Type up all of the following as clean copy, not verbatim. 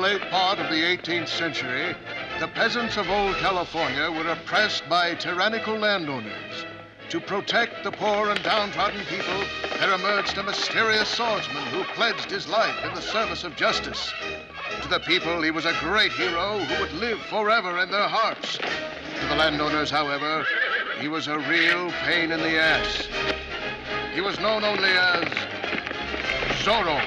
late part of the 18th century, the peasants of old California were oppressed by tyrannical landowners. To protect the poor and downtrodden people, there emerged a mysterious swordsman who pledged his life in the service of justice. To the people, he was a great hero who would live forever in their hearts. To the landowners, however, he was a real pain in the ass. He was known only as Zorro.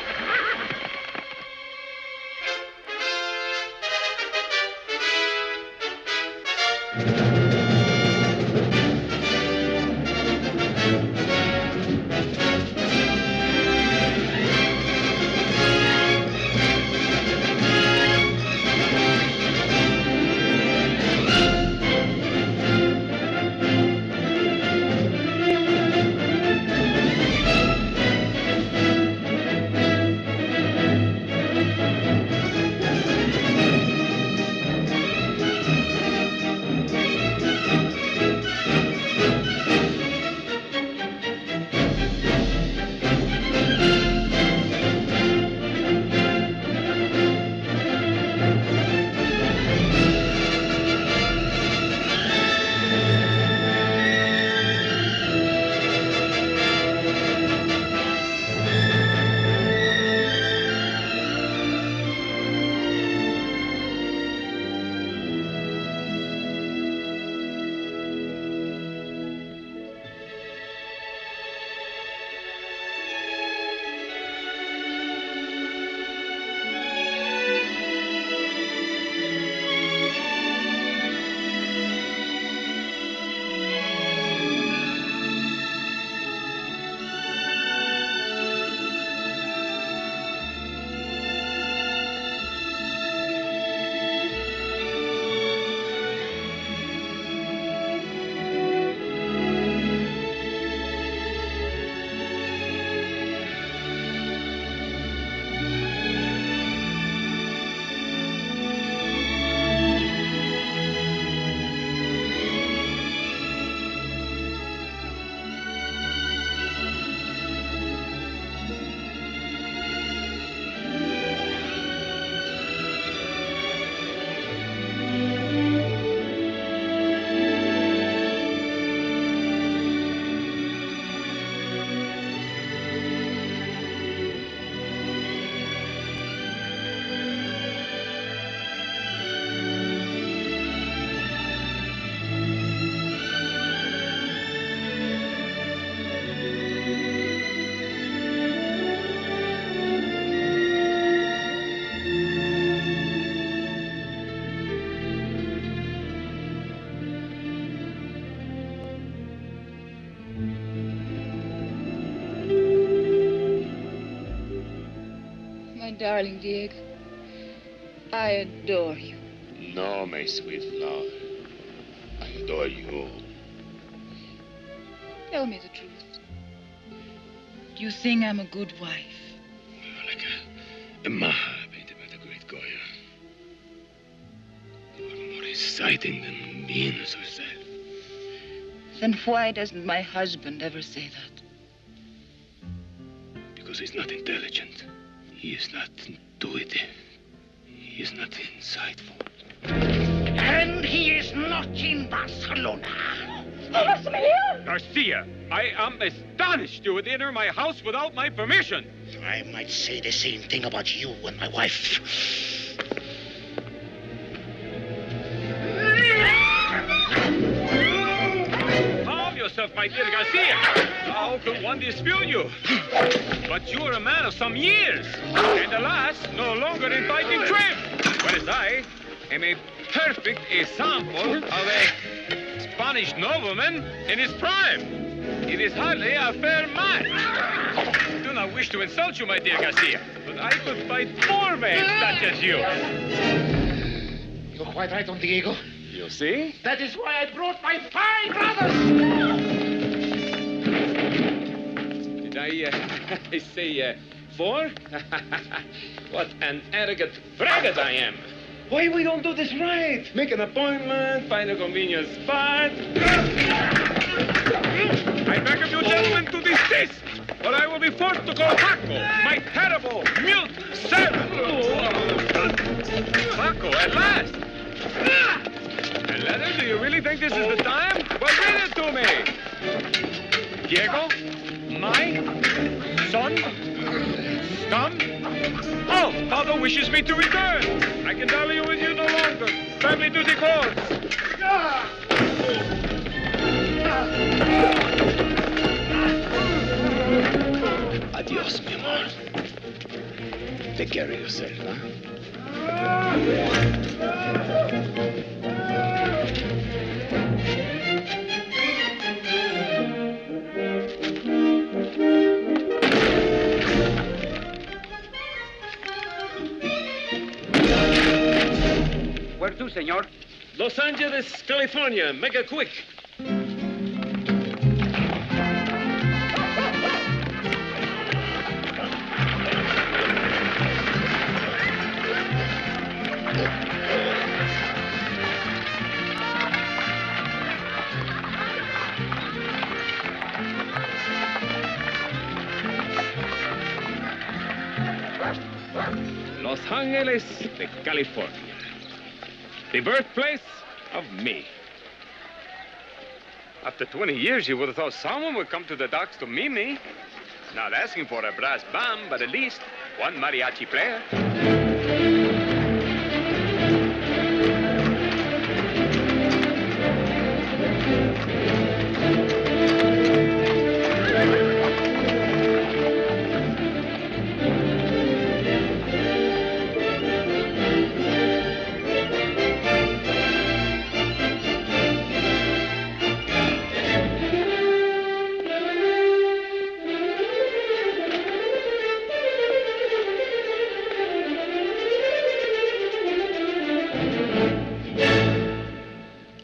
Darling Diego, I adore you. No, my sweet flower. I adore you. Tell me the truth. Do you think I'm a good wife? You're like a Maha painted by the great Goya. You are more exciting than Venus herself. Then why doesn't my husband ever say that? Because he's not intelligent. He is not intuitive. He is not insightful. And he is not in Barcelona. Maximilian! Garcia, I am astonished you would enter my house without my permission. I might say the same thing about you and my wife. Calm yourself, my dear Garcia. How could one dispute you? But you are a man of some years, and alas, no longer in fighting trim. Whereas I am a perfect example of a Spanish nobleman in his prime. It is hardly a fair match. I do not wish to insult you, my dear Garcia, but I could fight 4 men such as you. You're quite right, Don Diego. You see? That is why I brought my 5 brothers. Did I say 4? What an arrogant braggart I am. Why we don't do this right? Make an appointment, find a convenient spot. I beg of you gentlemen to desist, or I will be forced to call Paco, my terrible mute servant. Paco, at last! A letter? Do you really think this is the time? Well, read it to me! Diego? My son? Son? Oh, father wishes me to return. I can dally with you no longer. Family duty calls. Adios, mi amor. Take care of yourself, huh? Where to, senor? Los Angeles, California. Make it quick. Los Angeles de California. The birthplace of me. After 20 years, you would have thought someone would come to the docks to meet me. Not asking for a brass band, but at least one mariachi player.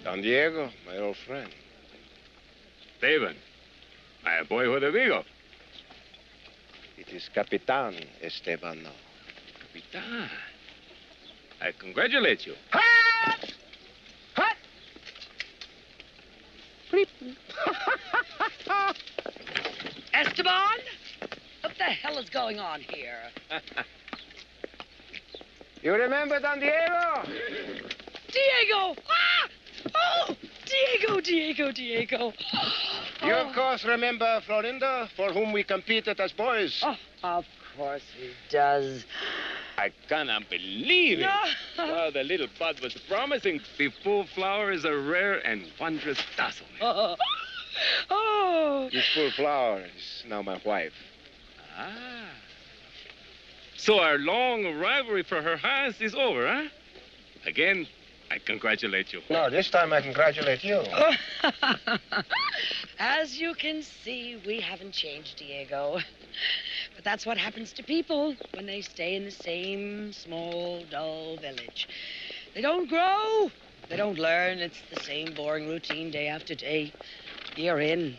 Don Diego, my old friend. Steven, my boyhood amigo. It is Capitan Estebano. Capitan, I congratulate you. Esteban? What the hell is going on here? You remember Don Diego? Diego! Ah! Oh! Diego! You, of course, remember Florinda, for whom we competed as boys. Oh, of course he does. I cannot believe it. Well, the little bud was promising. The full flower is a rare and wondrous dazzle. Oh. This full flower is now my wife. Ah. So our long rivalry for her hands is over, huh? Again, I congratulate you. No, this time I congratulate you. As you can see, we haven't changed, Diego. But that's what happens to people when they stay in the same small, dull village. They don't grow. They don't learn. It's the same boring routine day after day. Year in,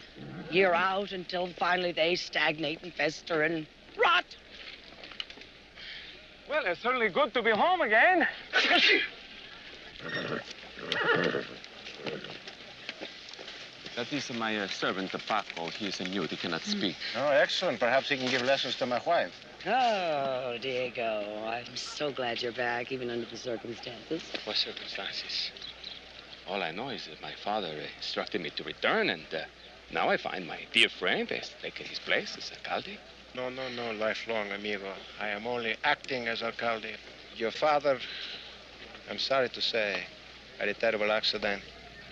year out, until finally they stagnate and fester and rot. Well, it's certainly good to be home again. That is my servant, Paco. He is a mute. He cannot speak. Oh, excellent. Perhaps he can give lessons to my wife. Oh, Diego, I'm so glad you're back, even under the circumstances. What circumstances? All I know is that my father instructed me to return, and now I find my dear friend has taken his place as alcalde. No, lifelong amigo. I am only acting as alcalde. Your father, I'm sorry to say, had a terrible accident.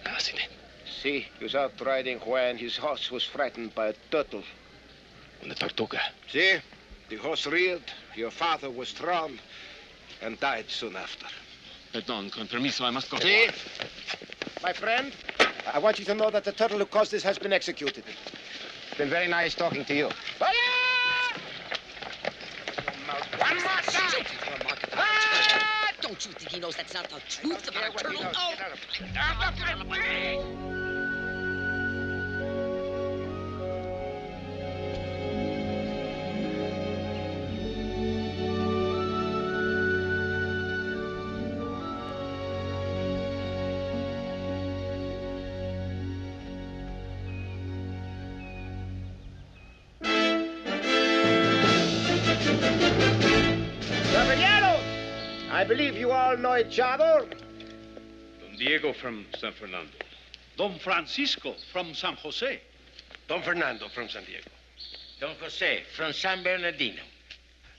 Accident? See, he was out riding when his horse was frightened by a turtle. Una tortuga. See, the horse reared, your father was thrown, and died soon after. Perdón, con permiso, I must go. See, my friend, I want you to know that the turtle who caused this has been executed. It's been very nice talking to you. One more time! Don't you think he knows that's not the truth about a turtle? Oh! Look at me! I believe you all know each other. Don Diego from San Fernando. Don Francisco from San Jose. Don Fernando from San Diego. Don Jose from San Bernardino.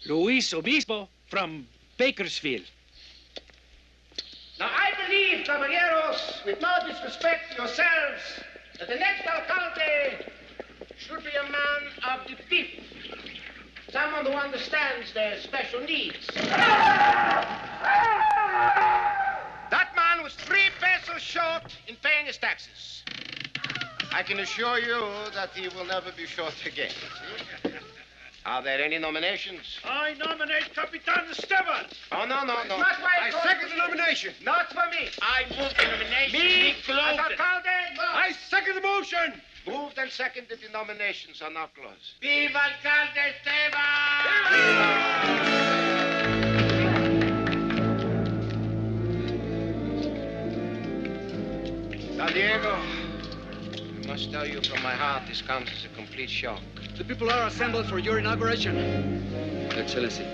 Luis Obispo from Bakersfield. Now, I believe, caballeros, with no disrespect to yourselves, that the next alcalde should be a man of the people. Someone who understands their special needs. That man was 3 pesos short in paying his taxes. I can assure you that he will never be short again. Are there any nominations? I nominate Capitan Esteban. Oh, no. I second the nomination. Not for me. I move the nomination. Me, Be closed. as alcalde, no. I second the motion. Moved and seconded. The nominations are now closed. Viva Alcalde Esteban! San Diego, I must tell you from my heart, this comes as a complete shock. The people are assembled for your inauguration. Excellency.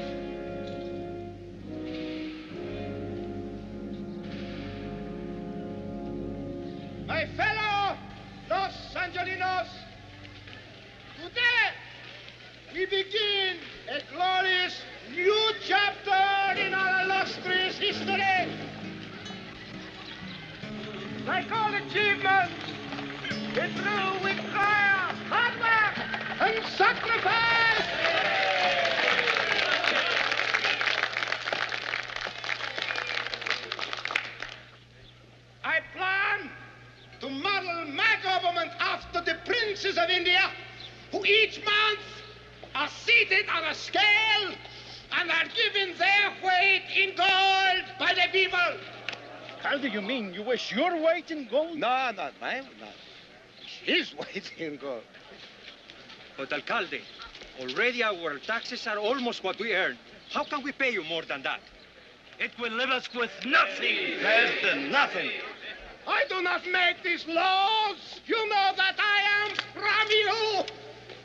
My fellow Los Angelinos, today we begin a glorious new chapter in our illustrious history. Like all achievements, it's through with prayer, hard work, and sacrifice. I plan to model my government after the princes of India, who each month are seated on a scale and are given their weight in gold by the people. How do you mean? You wish your weight in gold? No, not mine. Not. His weight in gold. But, Alcalde, already our taxes are almost what we earn. How can we pay you more than that? It will leave us with nothing. Less than nothing. I do not make these laws. You know that I am from you.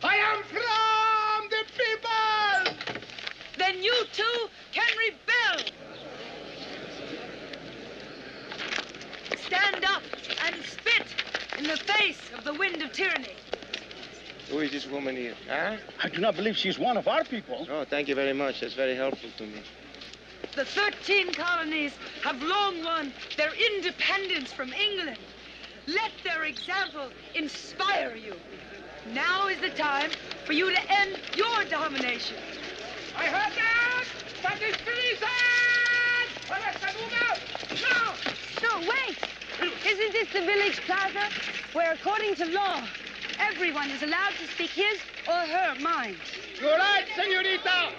I am from the people. Then you too can rebel. Stand up and spit in the face of the wind of tyranny. Who is this woman here? Huh? I do not believe she's one of our people. Oh, thank you very much. That's very helpful to me. The 13 colonies have long won their independence from England. Let their example inspire you. Now is the time for you to end your domination. I heard that! That is treason! No, wait! Isn't this the village plaza where, according to law, everyone is allowed to speak his or her mind? You're right, señorita.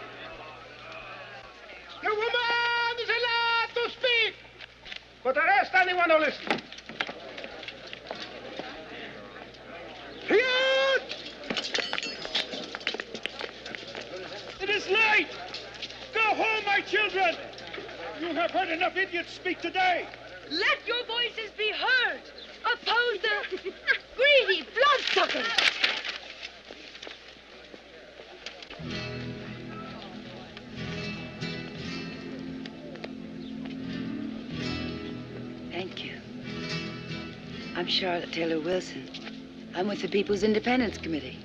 The woman is allowed to speak, but arrest anyone who listens. It is late. Go home, my children. You have heard enough idiots speak today. Let your voices be heard. Oppose the greedy bloodsuckers. Thank you. I'm Charlotte Taylor Wilson. I'm with the People's Independence Committee.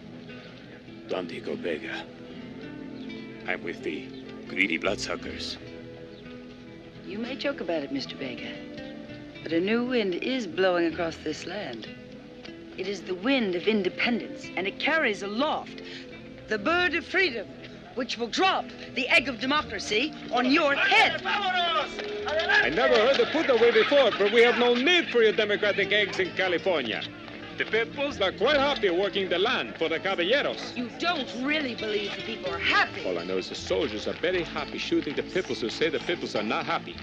Don Diego Vega. I'm with the greedy bloodsuckers. You may joke about it, Mr. Vega, but a new wind is blowing across this land. It is the wind of independence, and it carries aloft the bird of freedom, which will drop the egg of democracy on your head. I never heard it put that way before, but we have no need for your democratic eggs in California. The peoples are quite happy working the land for the caballeros. You don't really believe the people are happy. All I know is the soldiers are very happy shooting the peoples who say the peoples are not happy.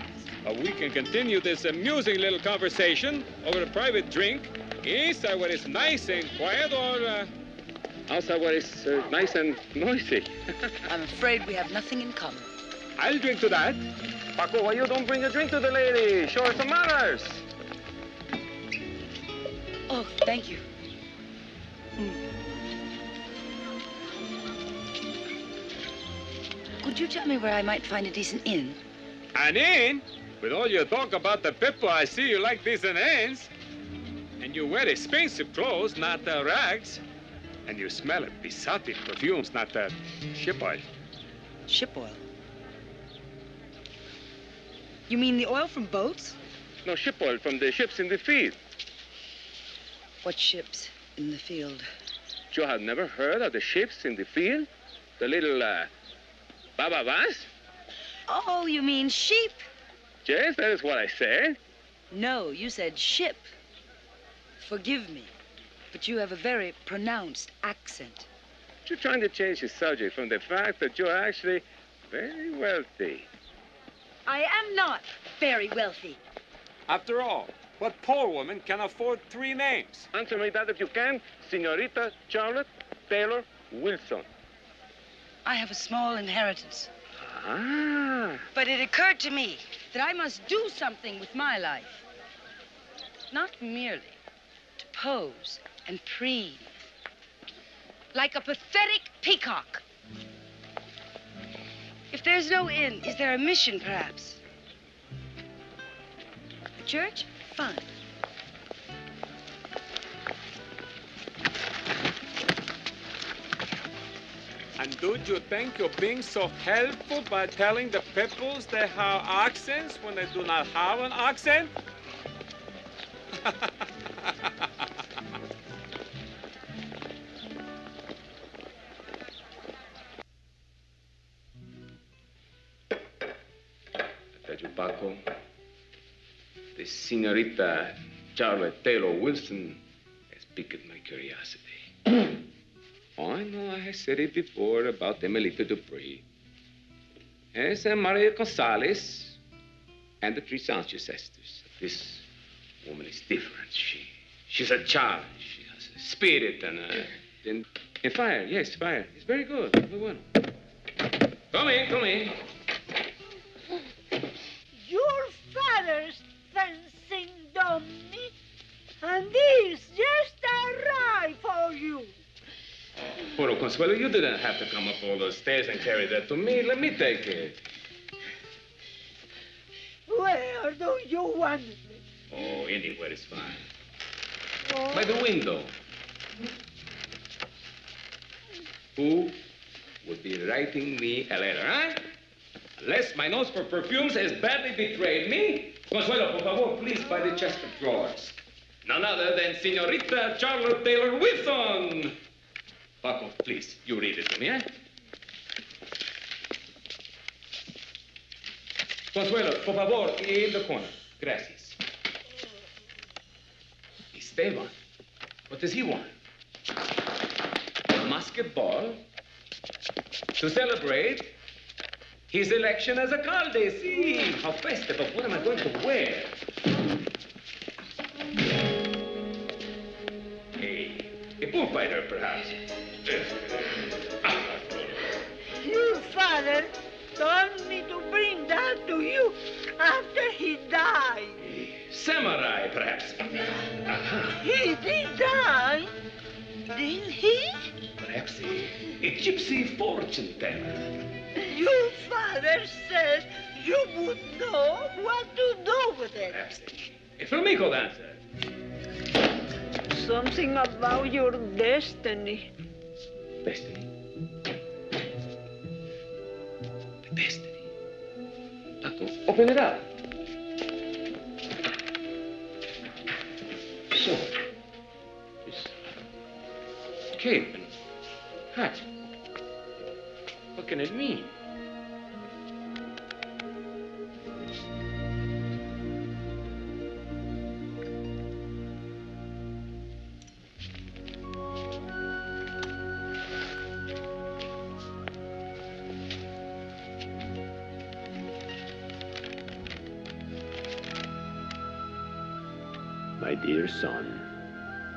We can continue this amusing little conversation over a private drink inside where it's nice and quiet, or outside where it's nice and noisy. I'm afraid we have nothing in common. I'll drink to that. Paco, why you don't bring a drink to the lady? Show her some manners. Oh, thank you. Could you tell me where I might find a decent inn? And then, with all your talk about the people, I see you like decent hands. And you wear expensive clothes, not rags. And you smell it, besotted perfumes, not ship oil. Ship oil? You mean the oil from boats? No, ship oil from the ships in the field. What ships in the field? You have never heard of the ships in the field? The little, bababas? Oh, you mean sheep? Yes, that is what I said. No, you said ship. Forgive me, but you have a very pronounced accent. You're trying to change the subject from the fact that you're actually very wealthy. I am not very wealthy. After all, what poor woman can afford 3 names? Answer me that if you can, Senorita Charlotte Taylor Wilson. I have a small inheritance. Ah. But it occurred to me that I must do something with my life. Not merely to pose and preen. Like a pathetic peacock. If there's no inn, is there a mission, perhaps? A church? Fine. And do you think you're being so helpful by telling the peoples they have accents when they do not have an accent? Paco, the Senorita Charlotte Taylor Wilson has piqued my curiosity. Oh, I know I have said it before about Emelita Dupree. Yes, and Maria Gonzalez and the 3 Sanchez sisters. This woman is different. She's a child. She has a spirit and fire. Yes, fire. It's very good. Muy bueno. Come in. Your father's fencing dummy, and this just arrived for you. Pero, Consuelo, you didn't have to come up all those stairs and carry that to me. Let me take it. Where do you want it? Oh, anywhere is fine. Oh. By the window. Who would be writing me a letter, huh? Unless my nose for perfumes has badly betrayed me. Consuelo, por favor, please, by the chest of drawers. None other than Senorita Charlotte Taylor Wilson. Paco, please, you read it to me, eh? Consuelo, por favor, in the corner. Gracias. Esteban, what does he want? A musket ball to celebrate his election as alcalde. See, how festive, but what am I going to wear? A bullfighter, perhaps. Your father told me to bring that to you after he died. Samurai, perhaps. He did die, didn't he? Perhaps a gypsy fortune teller. Your father said you would know what to do with it. Perhaps a flamenco dancer. Something about your destiny. Destiny? The destiny? Paco, open it up. So, this cape and hat. What can it mean? My dear son,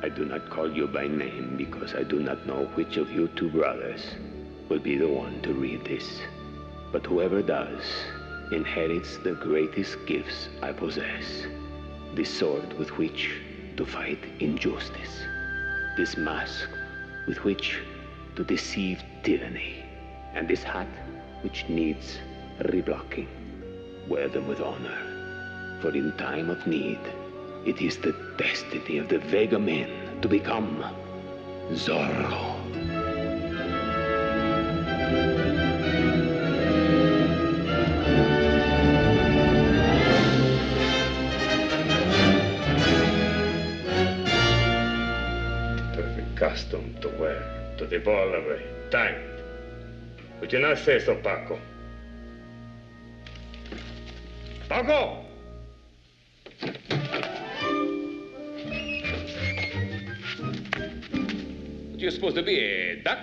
I do not call you by name because I do not know which of you 2 brothers will be the one to read this. But whoever does inherits the greatest gifts I possess. This sword with which to fight injustice. This mask with which to deceive tyranny. And this hat which needs reblocking. wear them with honor. For in time of need, it is the destiny of the Vega men to become Zorro. Perfect costume to wear to the ball of a time. Would you not say so, Paco? Paco! You're supposed to be a duck?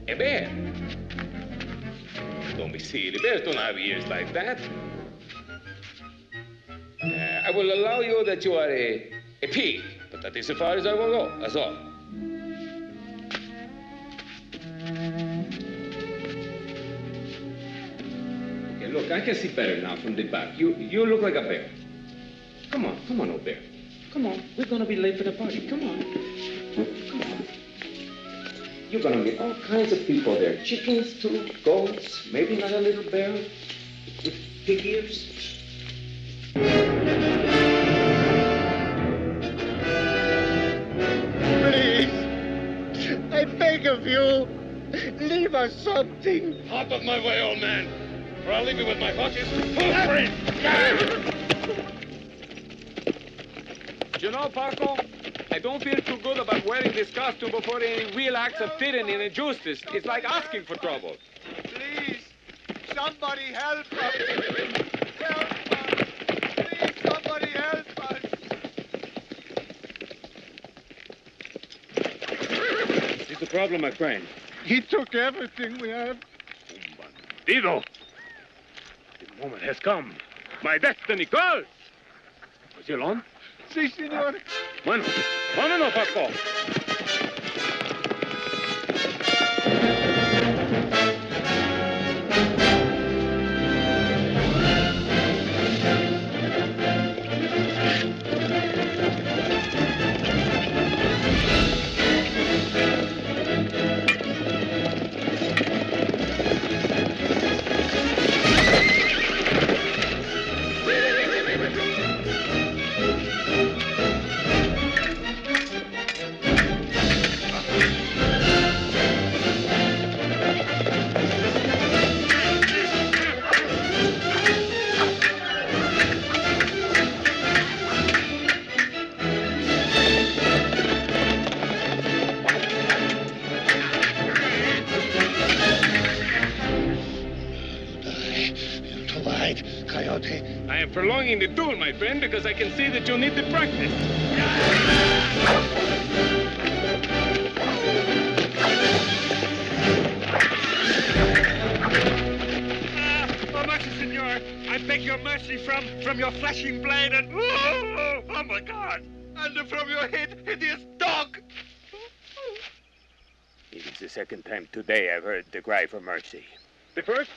A bear? Don't be silly. Bears don't have ears like that. I will allow you that you are a pig, but that is as far as I will go. That's all. Okay, look, I can see better now from the back. You look like a bear. Come on, old bear. Come on, we're gonna be late for the party. Come on. Come on. You're gonna meet all kinds of people there. Chickens, too, goats, maybe not a little bear with pig ears. Please, I beg of you, leave us something. Out of my way, old man, or I'll leave you with my horses. You know, Paco, I don't feel too good about wearing this costume before any real acts of tyranny and injustice. It's like asking for trouble. Please, somebody help us. Help us. Please, somebody help us. What's the problem, my friend? He took everything we have. Dido! The moment has come. My destiny calls. Was you alone? Sí, señor. Bueno, vámonos, Paco. I am prolonging the duel, my friend, because I can see that you need the practice. Oh, mercy, senor. I beg your mercy from your flashing blade and... Oh, my God. And from your head, hideous dog. It is the second time today I've heard the cry for mercy. The first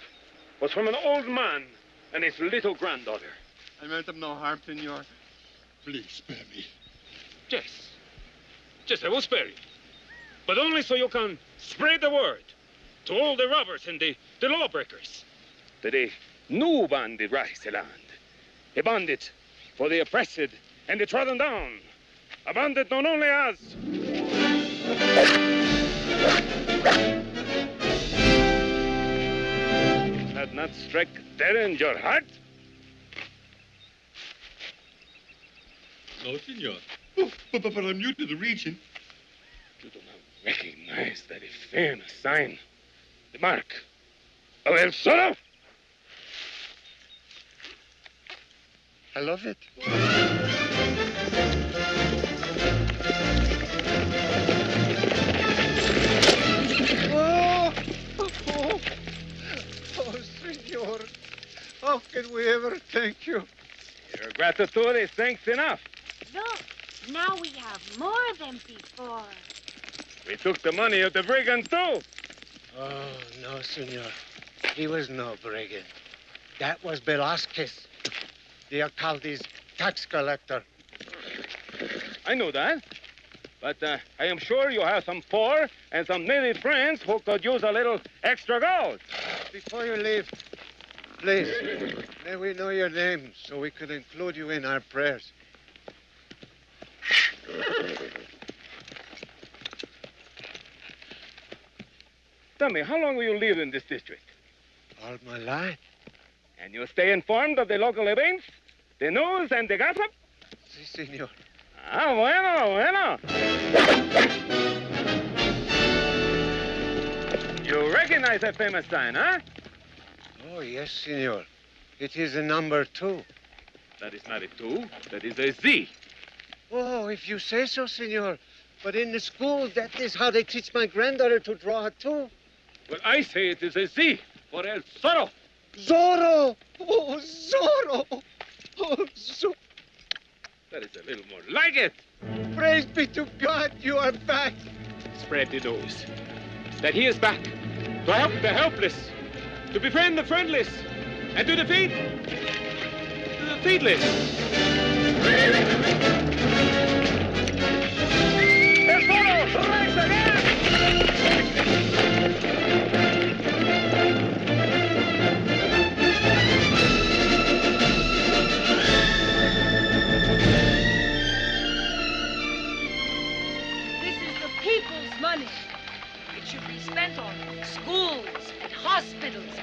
was from an old man and his little granddaughter. I meant them no harm, senor. Please spare me. Yes, I will spare you. But only so you can spread the word to all the robbers and the lawbreakers that a new bandit rides the land. A bandit for the oppressed and the trodden down. A bandit known only as... Had not struck terror in your heart? No, senor. Oh, but I'm new to the region. You do not recognize that famous sign, the mark of El Zorro? I love it. Oh, senor. How can we ever thank you? Your gratitude is thanks enough. Look, now we have more than before. We took the money of the brigand, too. Oh, no, senor. He was no brigand. That was Velasquez, the alcalde's tax collector. I know that. But I am sure you have some poor and some needy friends who could use a little extra gold. before you leave, please, may we know your name so we could include you in our prayers. Tell me, how long will you live in this district? All my life. And you stay informed of the local events, the news, and the gossip? Si, senor. Ah, bueno. You recognize that famous sign, huh? Oh, yes, senor. It is a number 2. That is not a 2. That is a Z. Oh, if you say so, senor. But in the school, that is how they teach my granddaughter to draw a 2. Well, I say it is a Z for El Zorro. Zorro! Oh, Zorro! Oh, Zorro! That is a little more like it. Praise be to God, you are back. Spread the news that he is back to help the helpless, to befriend the friendless, and to defeat the defeatless. El Zorro, rise again! Money. It should be spent on schools and hospitals.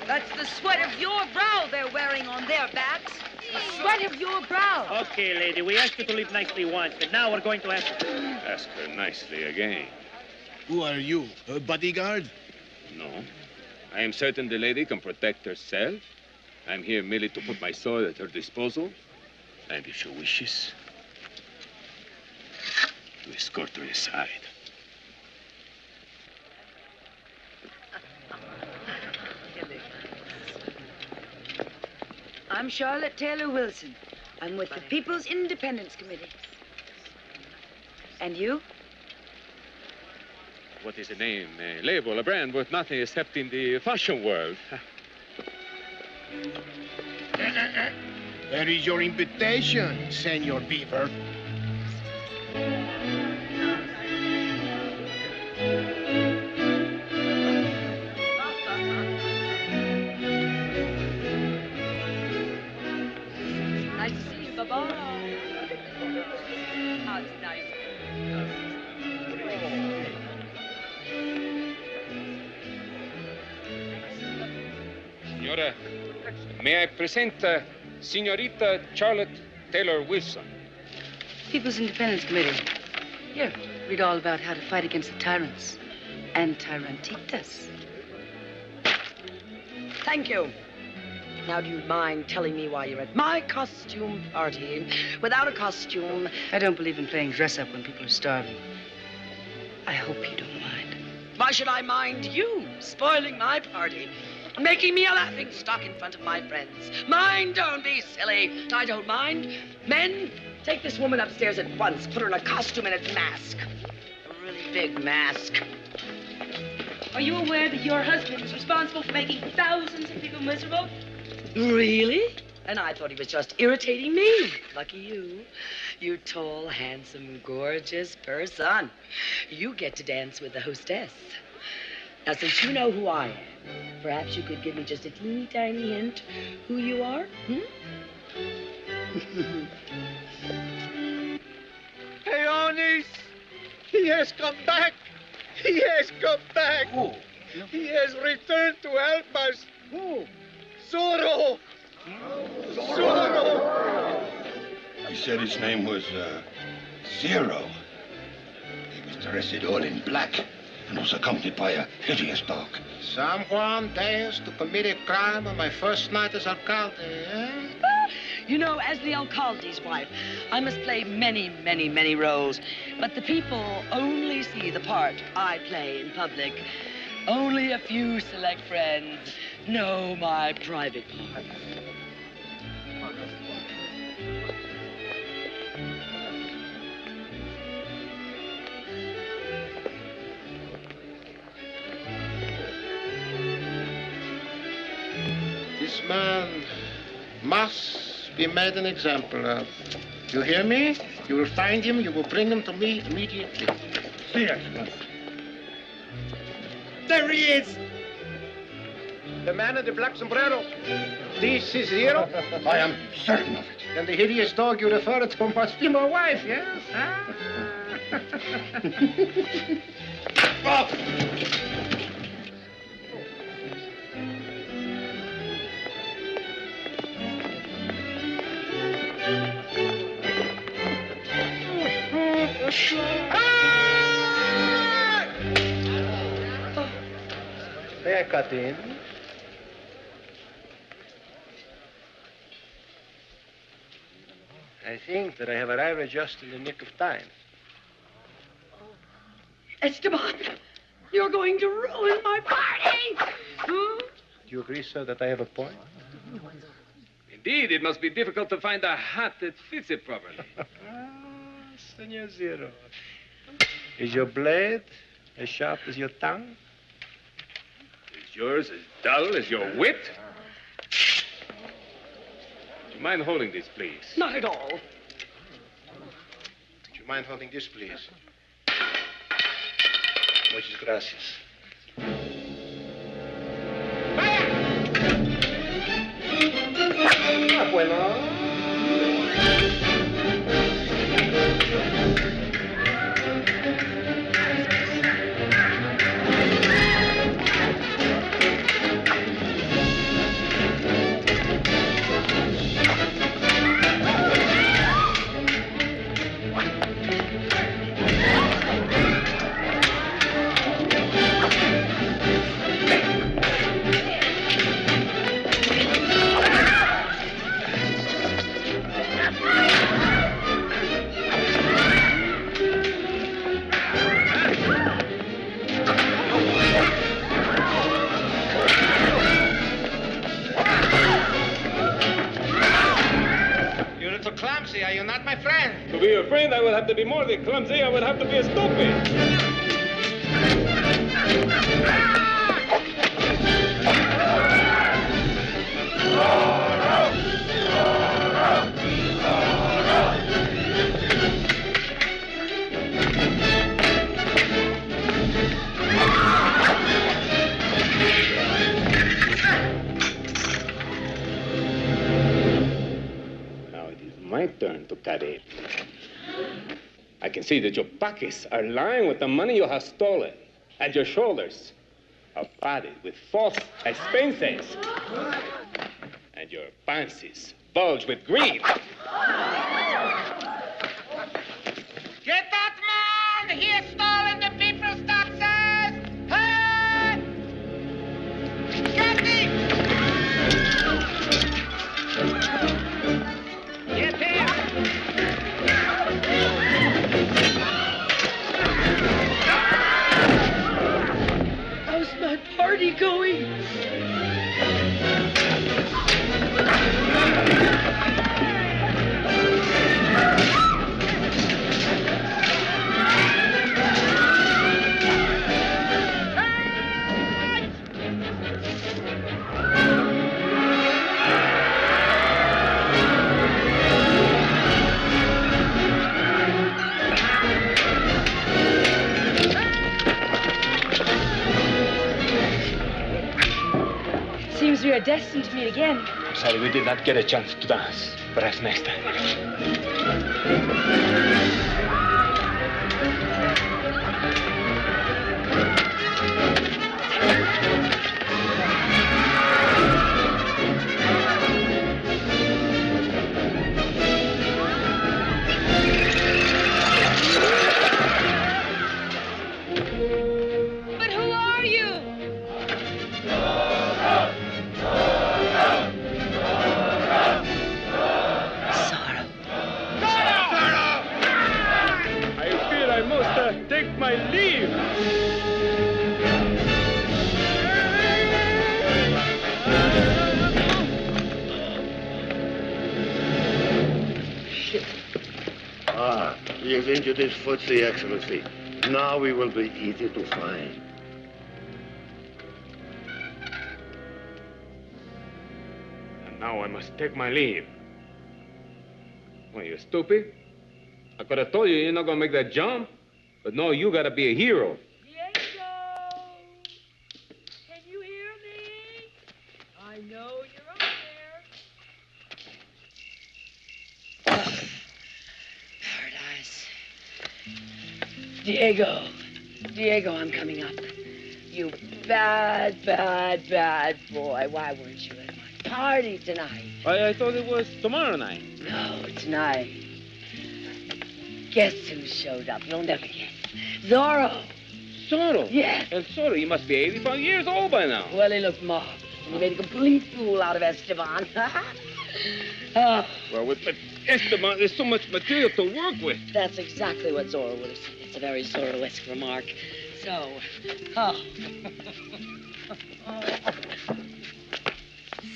That's the sweat of your brow they're wearing on their backs. The sweat of your brow. Okay, lady, we asked you to leave nicely once, but now we're going to ask you. Ask her nicely again. Who are you, a bodyguard? No. I am certain the lady can protect herself. I'm here merely to put my sword at her disposal. And if she wishes, to escort her inside. I'm Charlotte Taylor Wilson. I'm with the People's Independence Committee. And you? What is a name, a label, a brand worth nothing except in the fashion world? There is your invitation, Senor Beaver. Nice to see you, Baba. Oh, it's nice. Senora, may I present Senorita Charlotte Taylor Wilson? People's Independence Committee. Here, read all about how to fight against the tyrants and tyrantitas. Thank you. Now, do you mind telling me why you're at my costume party without a costume? I don't believe in playing dress-up when people are starving. I hope you don't mind. Why should I mind you spoiling my party? Making me a laughing stock in front of my friends. Mind, don't be silly. I don't mind. Men, take this woman upstairs at once. Put her in a costume and a mask. A really big mask. Are you aware that your husband is responsible for making thousands of people miserable? Really? And I thought he was just irritating me. Lucky you. You tall, handsome, gorgeous person. You get to dance with the hostess. Now, since you know who I am, perhaps you could give me just a teeny tiny hint who you are? Peones! He has come back! He has come back! Who? He has returned to help us! Who? Zorro! Zorro! He said his name was, Zero. He was dressed all in black and was accompanied by a hideous dog. San Juan dares to commit a crime on my first night as alcalde, eh? You know, as the alcalde's wife, I must play many, many, many roles. But the people only see the part I play in public. Only a few select friends know my private parts. This man must be made an example of. You hear me? You will find him. You will bring him to me immediately. Yes. There he is! The man in the black sombrero. This is Zero? I am certain of it. Then the hideous dog you refer to must be my wife, yes? Oh. May I cut in? I think that I have arrived just in the nick of time. Esteban, you're going to ruin my party. Hmm? Do you agree, sir, that I have a point? Indeed, it must be difficult to find a hat that fits it properly. Senor Zero. Is your blade as sharp as your tongue? Is yours as dull as your wit? Do you mind holding this, please? Not at all. Would you mind holding this, please? Muchas gracias. Ah, bueno. Clumsy, are you not my friend? To be your friend, I would have to be more than clumsy. I would have to be stupid. My turn to carry. I can see that your pockets are lined with the money you have stolen, and your shoulders are padded with false expenses, and your panties bulge with greed. Get that man! He has stolen the people's taxes! Hey! Get him! Get him! How's my party going? Seems we are destined to meet again. Sorry, we did not get a chance to dance. Perhaps next time. But who are you? I fear I must take my leave. Ah, he has injured his footsie, Excellency. Now we will be easy to find. And now I must take my leave. What, you stupid? I could have told you you're not gonna make that jump. But no, you gotta be a hero. Diego! Can you hear me? I know you're up there. Oh, paradise. Diego, I'm coming up. You bad, bad, bad boy. Why weren't you at my party tonight? I thought it was tomorrow night. No, tonight. Guess who showed up? You'll never guess. Zorro. Zorro? Yes. El Zorro, he must be 85 years old by now. Well, he looked marvelous. And he made a complete fool out of Esteban. Oh. Well, with Esteban, there's so much material to work with. That's exactly what Zorro would have said. It's a very Zorro-esque remark. So, oh.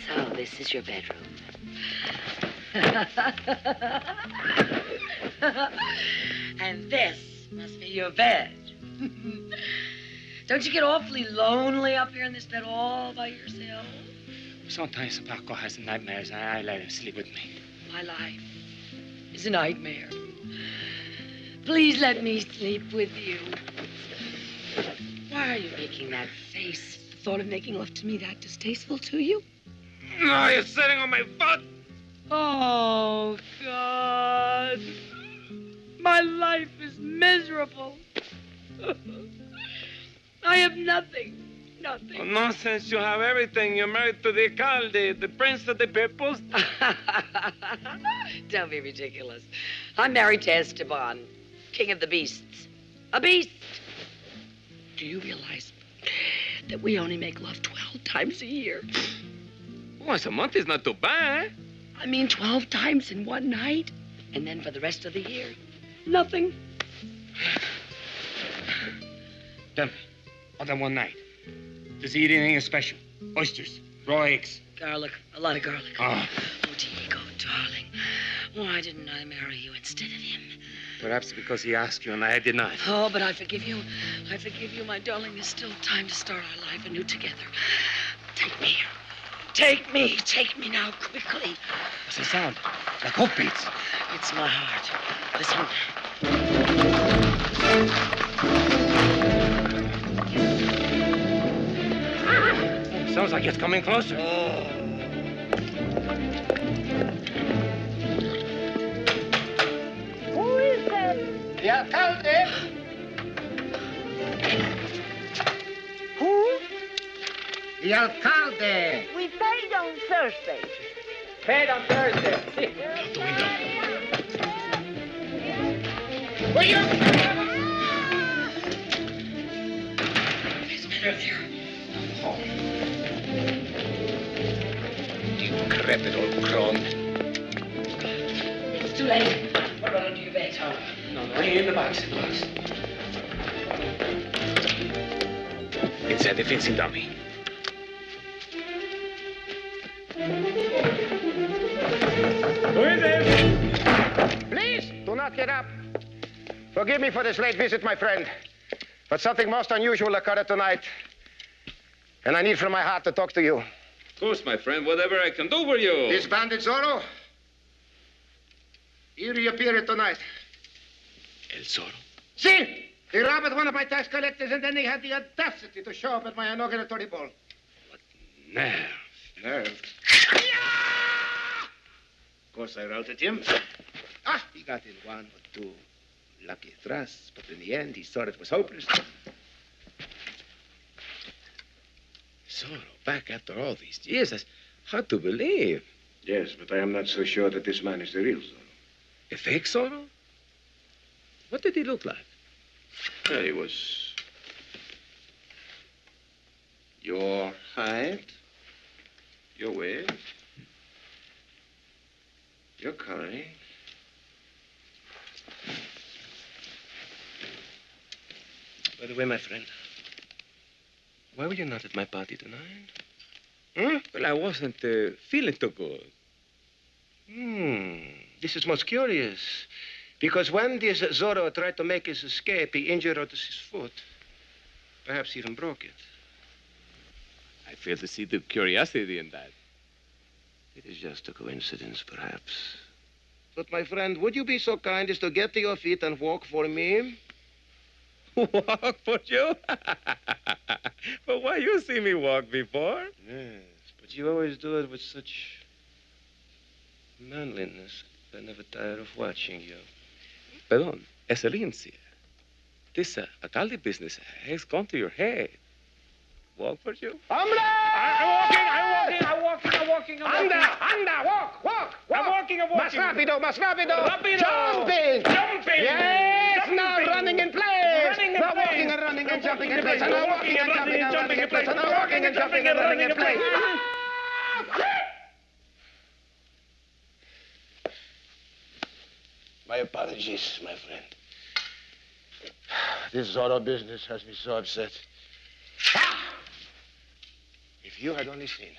So, this is your bedroom. And this must be your bed. Don't you get awfully lonely up here in this bed all by yourself? Sometimes Paco has nightmares, and I let him sleep with me. My life is a nightmare. Please let me sleep with you. Why are you making that face? The thought of making love to me that distasteful to you? No, you're sitting on my butt. Oh, God. My life is miserable. I have nothing. Nothing. Oh, nonsense. You have everything. You're married to the alcalde, the prince of the peoples. Don't be ridiculous. I'm married to Esteban, king of the beasts. A beast. Do you realize that we only make love 12 times a year? Once a month is not too bad. I mean 12 times in one night. And then for the rest of the year, nothing. Tell me, other one night. Does he eat anything special? Oysters, raw eggs. Garlic, a lot of garlic. Oh. Oh, Diego, darling. Why didn't I marry you instead of him? Perhaps because he asked you and I did not. Oh, but I forgive you. I forgive you, my darling. There's still time to start our life anew together. Take me. Take me. Take me now, quickly. What's the sound? Like hoofbeats. It's my heart. Listen. Sounds like it's coming closer. Who is that? The alcalde. Who? The alcalde. We paid on Thursday. Paid on Thursday. Out the window. Will you? There's men out there. Decrepit old crone. It's too late. What about under your bed? No, in the box. It's a defensive dummy. Who is it? Please, do not get up. Forgive me for this late visit, my friend. But something most unusual occurred tonight. And I need from my heart to talk to you. Of course, my friend, whatever I can do for you. This bandit Zorro, he reappeared tonight. El Zorro? See, he robbed one of my tax collectors, and then he had the audacity to show up at my inauguratory ball. Nerve. Nerve. Of course, I routed him. He got in one or two lucky thrusts, but in the end, he saw it was hopeless. Zorro, back after all these years, that's hard to believe. Yes, but I am not so sure that this man is the real Zorro. A fake Zorro? What did he look like? Well, he was your height, your weight, your color. By the way, my friend, why were you not at my party tonight? Well, I wasn't feeling too good. This is most curious. Because when this Zorro tried to make his escape, he injured his foot. Perhaps even broke it. I fail to see the curiosity in that. It is just a coincidence, perhaps. But, my friend, would you be so kind as to get to your feet and walk for me? Walk for you? But why you see me walk before? Yes, but But you always do it with such manliness. I never tire of watching you. Perdón, Excellencia. This alcalde business has gone to your head. Walk for you? Hombre! I'm walking. Anda, walk. I'm walking. Más rápido. Rápido. Jumping. Yes, now running in place. Now walking and running and jumping in place. Now walking and jumping and running in place. Now walking and jumping and running in place. My apologies, my friend. This Zorro business has me so upset. If you had only seen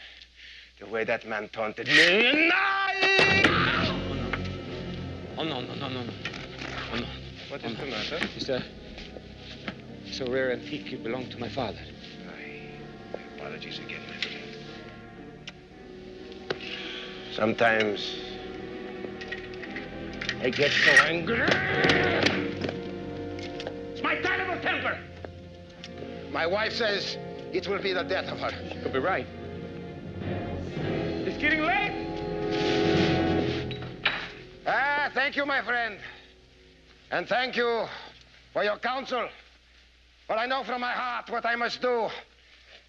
the way that man taunted me. Oh, no. What is the matter? It's a rare antique. It belonged to my father. My apologies again, my friend. Sometimes I get so angry. It's my terrible temper. My wife says it will be the death of her. She could be right. It's getting late. Thank you, my friend. And thank you for your counsel. But I know from my heart what I must do.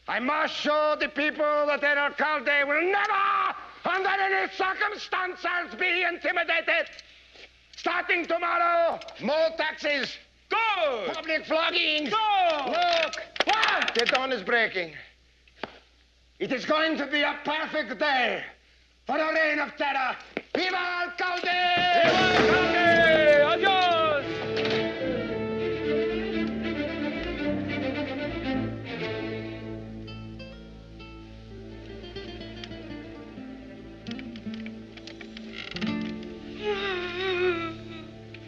I must show the people that their alcalde will never, under any circumstances, be intimidated. Starting tomorrow, more taxes. Good. Public flogging. Good. Look, what? The dawn is breaking. It is going to be a perfect day for a reign of terror. Viva alcalde! Viva alcalde! Adios!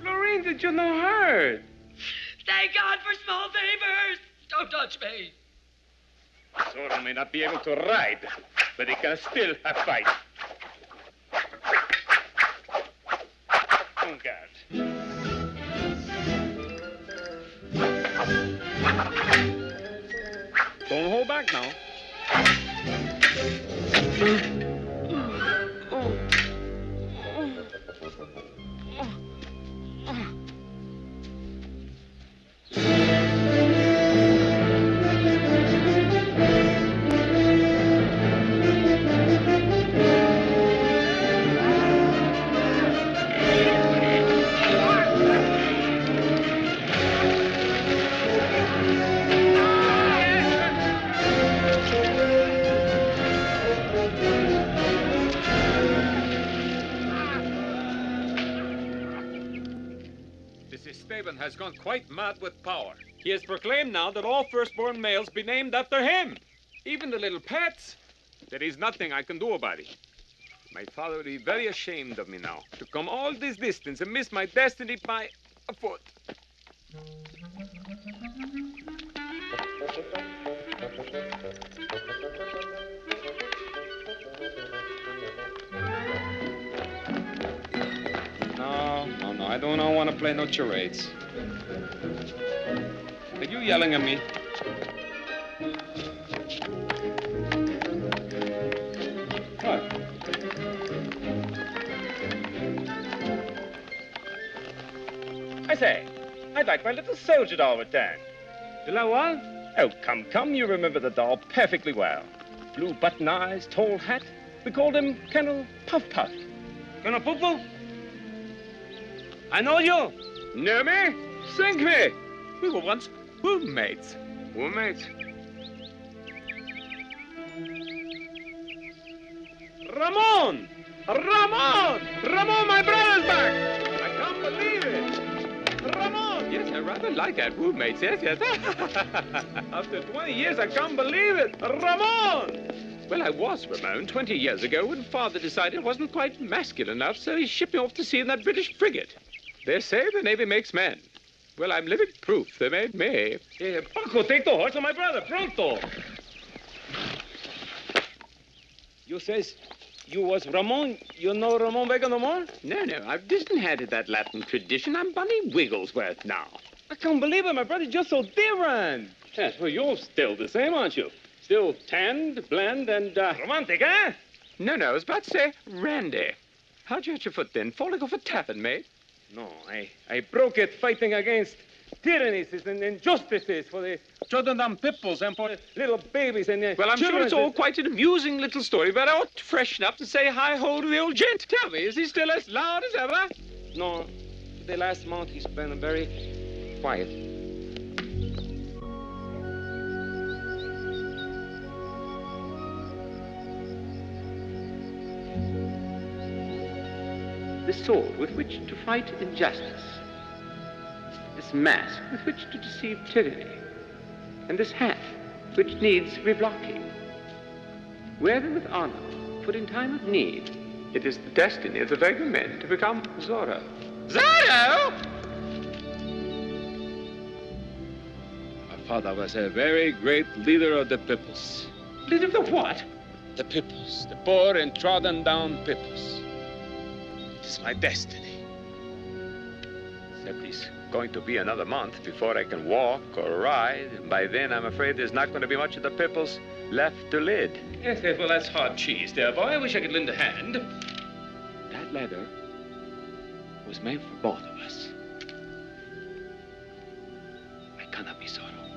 Florine, did you no hurt? Thank God for small favors. Don't touch me. Zorro may not be able to ride, but he can still have fight. On guard. Don't hold back now. Has gone quite mad with power. He has proclaimed now that all firstborn males be named after him. Even the little pets. There is nothing I can do about it. My father will be very ashamed of me now to come all this distance and miss my destiny by a foot. No, I don't want to play no charades. Are you yelling at me? What? I say, I'd like my little soldier doll returned. You like what? Oh, come, you remember the doll perfectly well. Blue button eyes, tall hat. We called him Colonel Puff Puff. Colonel Puff Puff? I know you. Know me? Sink me. We were once roommates. Roommates? Ramon! Ramon, my brother's back! I can't believe it! Ramon! Yes, I rather like that roommates, yes. After 20 years, I can't believe it! Ramon! Well, I was Ramon 20 years ago when Father decided it wasn't quite masculine enough, so he shipped me off to sea in that British frigate. They say the Navy makes men. Well, I'm living proof they made me. Paco, take the horse of my brother, pronto! You says you was Ramon. You know Ramon Vega no more? No, I've disinherited that Latin tradition. I'm Bunny Wigglesworth now. I can't believe it, my brother. You're so different. Yes, well, you're still the same, aren't you? Still tanned, bland, and romantic, eh? No, I was about to say Randy. How'd you hurt your foot then? Falling off a taffin, mate? No, I broke it fighting against tyrannies and injustices for the trodden down pipples and for the little babies and Well, I'm sure it's all quite an amusing little story, but I ought to freshen up and say hi-ho to the old gent. Tell me, is he still as loud as ever? No, the last month he's been very quiet. This sword with which to fight injustice, this mask with which to deceive tyranny, and this hat which needs reblocking. Wear them with honor, for in time of need, it is the destiny of the Vega men to become Zorro. Zorro! My father was a very great leader of the peoples. Leader of the what? The peoples, the poor and trodden down peoples. It's my destiny. Except it's going to be another month before I can walk or ride. And by then, I'm afraid there's not going to be much of the pimples left to lid. Yes, well, that's hard cheese, dear boy. I wish I could lend a hand. That leather was made for both of us. I cannot be Zorro.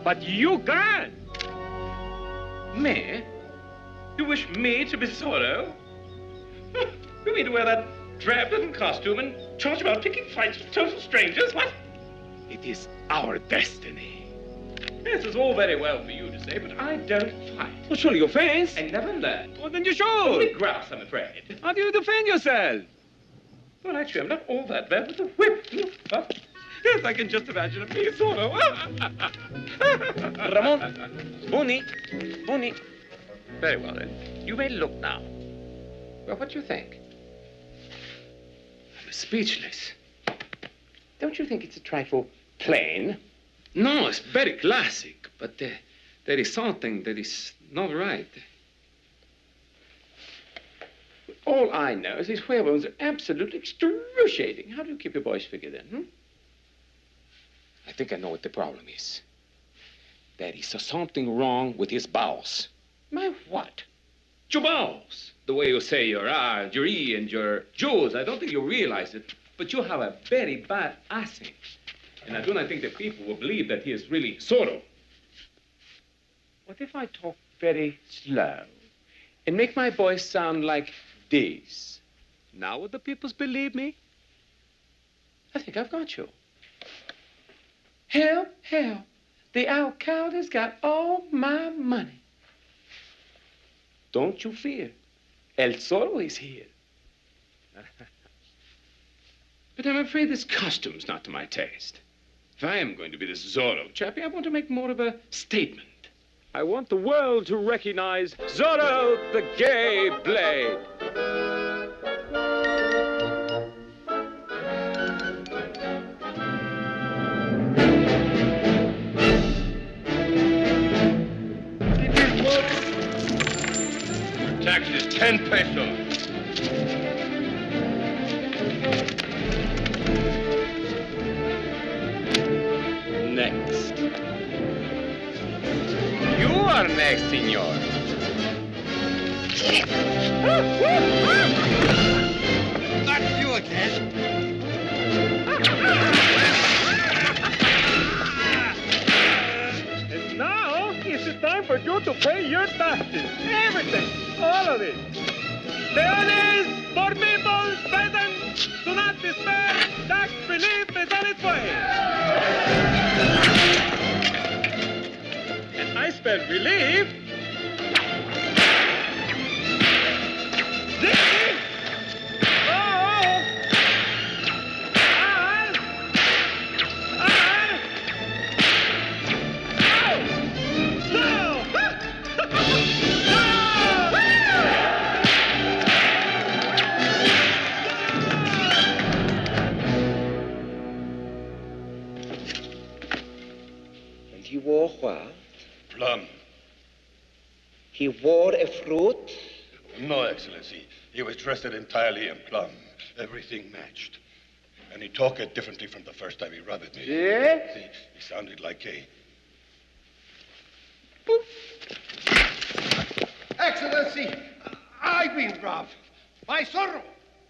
But you can! Me? You wish me to be Zorro? You mean to wear that drab little costume and charge about picking fights with total strangers? What? It is our destiny. Yes, it's all very well for you to say, but I don't fight. Well, surely your face. I never learned. Well, then you should. Only grouse, I'm afraid. How do you defend yourself? Well, actually, I'm not all that bad with a whip. Huh? Yes, I can just imagine a piece sort of. Ramon, Bunny. Very well, then. You may look now. Well, what do you think? I'm speechless. Don't you think it's a trifle plain? No, it's very classic, but there is something that is not right. All I know is these whalebones are absolutely excruciating. How do you keep your boy's figure then, I think I know what the problem is. There is something wrong with his bowels. My what? Your bowels. The way you say your R, your E, and your Joes. I don't think you realize it, but you have a very bad accent. And I do not think that people will believe that he is really Zorro. What if I talk very slow and make my voice sound like this? Now would the peoples believe me? I think I've got you. Help, help. The alcalde's got all my money. Don't you fear. El Zorro is here. But I'm afraid this costume's not to my taste. If I am going to be this Zorro chappie, I want to make more of a statement. I want the world to recognize Zorro the Gay Blade. Tax is 10 pesos. Next. You are next, senor. Not you again. And now is the time for you to pay your taxes. Everything. All of it. Leones, por people, peasants, do not despair. Tax relief is on its way. And I spell relief. This. He wore what? Plum. He wore a fruit? No, Excellency. He was dressed entirely in plum. Everything matched. And he talked differently from the first time he robbed me. Yeah? He sounded like a Excellency, I've been robbed. By Zorro.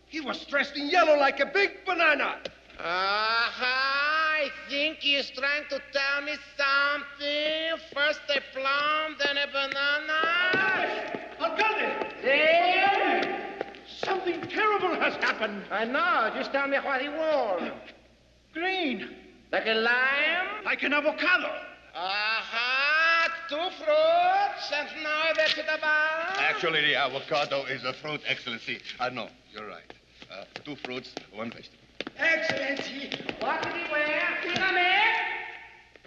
He was dressed in yellow like a big banana. I think he's trying to tell me something. First a plum, then a banana. Alcalde! There! Something terrible has happened. I know. Just tell me what he wore. Green. Like a lime? Like an avocado. Two fruits and now a vegetable. Actually, the avocado is a fruit, Excellency. No, you're right. 2 fruits, 1 vegetable. Excellency, what did he wear?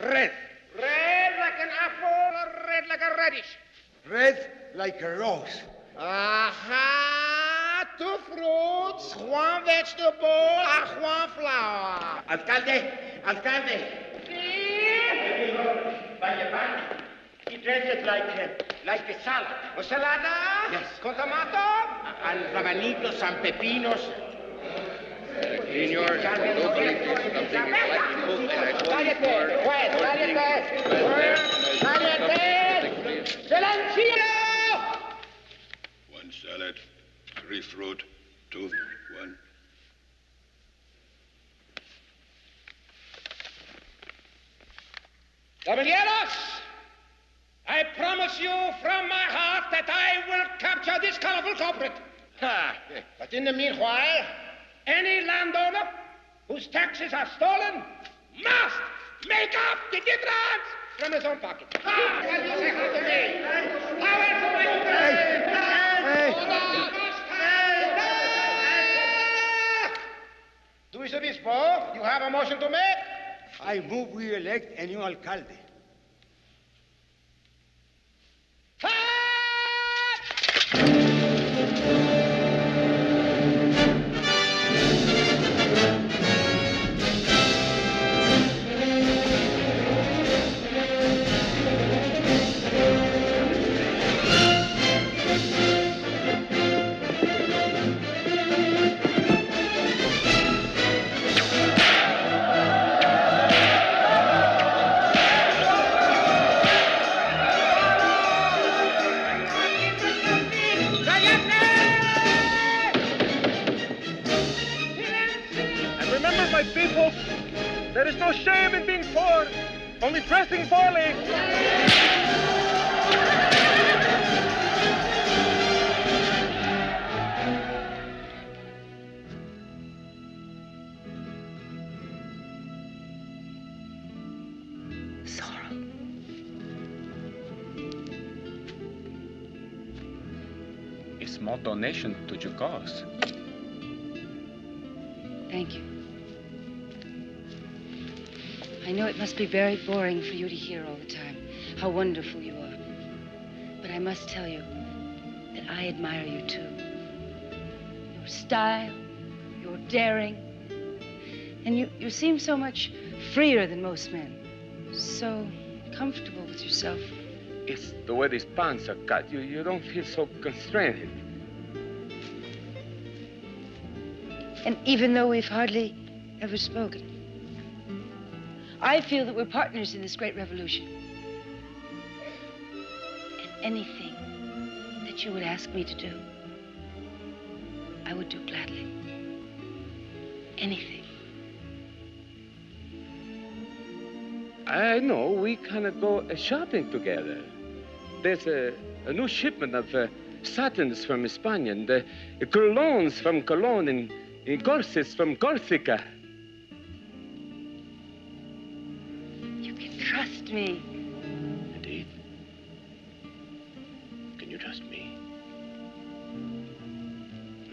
Red. Red like an apple or red like a radish? Red like a rose. 2 fruits, 1 vegetable, and 1 flower. Alcalde. Vaya. He dresses like a salad. ¿O salada? Yes. ¿Con tomato? And rabanitos and pepinos. Senor, nobody did something like book and I Cállate, juez, cállate. Cállate. ¡Silencio! 1 salad, 3 fruit, 2, 1. Caballeros, I promise you from my heart that I will capture this colorful culprit. But in the meanwhile, Any landowner whose taxes are stolen must make up the difference from his own pocket. Luis Obispo, you have a motion to make? I move we elect a new alcalde. There is no shame in being poor, only dressing poorly. Sorrow. A small donation to your cause. Thank you. I know it must be very boring for you to hear all the time how wonderful you are. But I must tell you that I admire you too. Your style, your daring. And you seem so much freer than most men. So comfortable with yourself. It's the way these pants are cut. You don't feel so constrained. And even though we've hardly ever spoken, I feel that we're partners in this great revolution. And anything that you would ask me to do, I would do gladly. Anything. I know. We kind of go shopping together. There's a new shipment of satins from Spain and colognes from Cologne and corsets from Corsica. Trust me. Indeed. Can you trust me?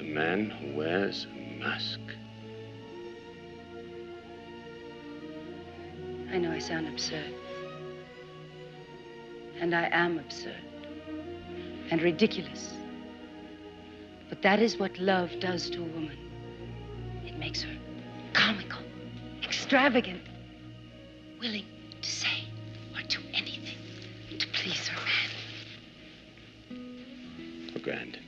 A man who wears a mask. I know I sound absurd. And I am absurd. And ridiculous. But that is what love does to a woman. It makes her comical, extravagant, willing to say or do anything to please her man. Grand.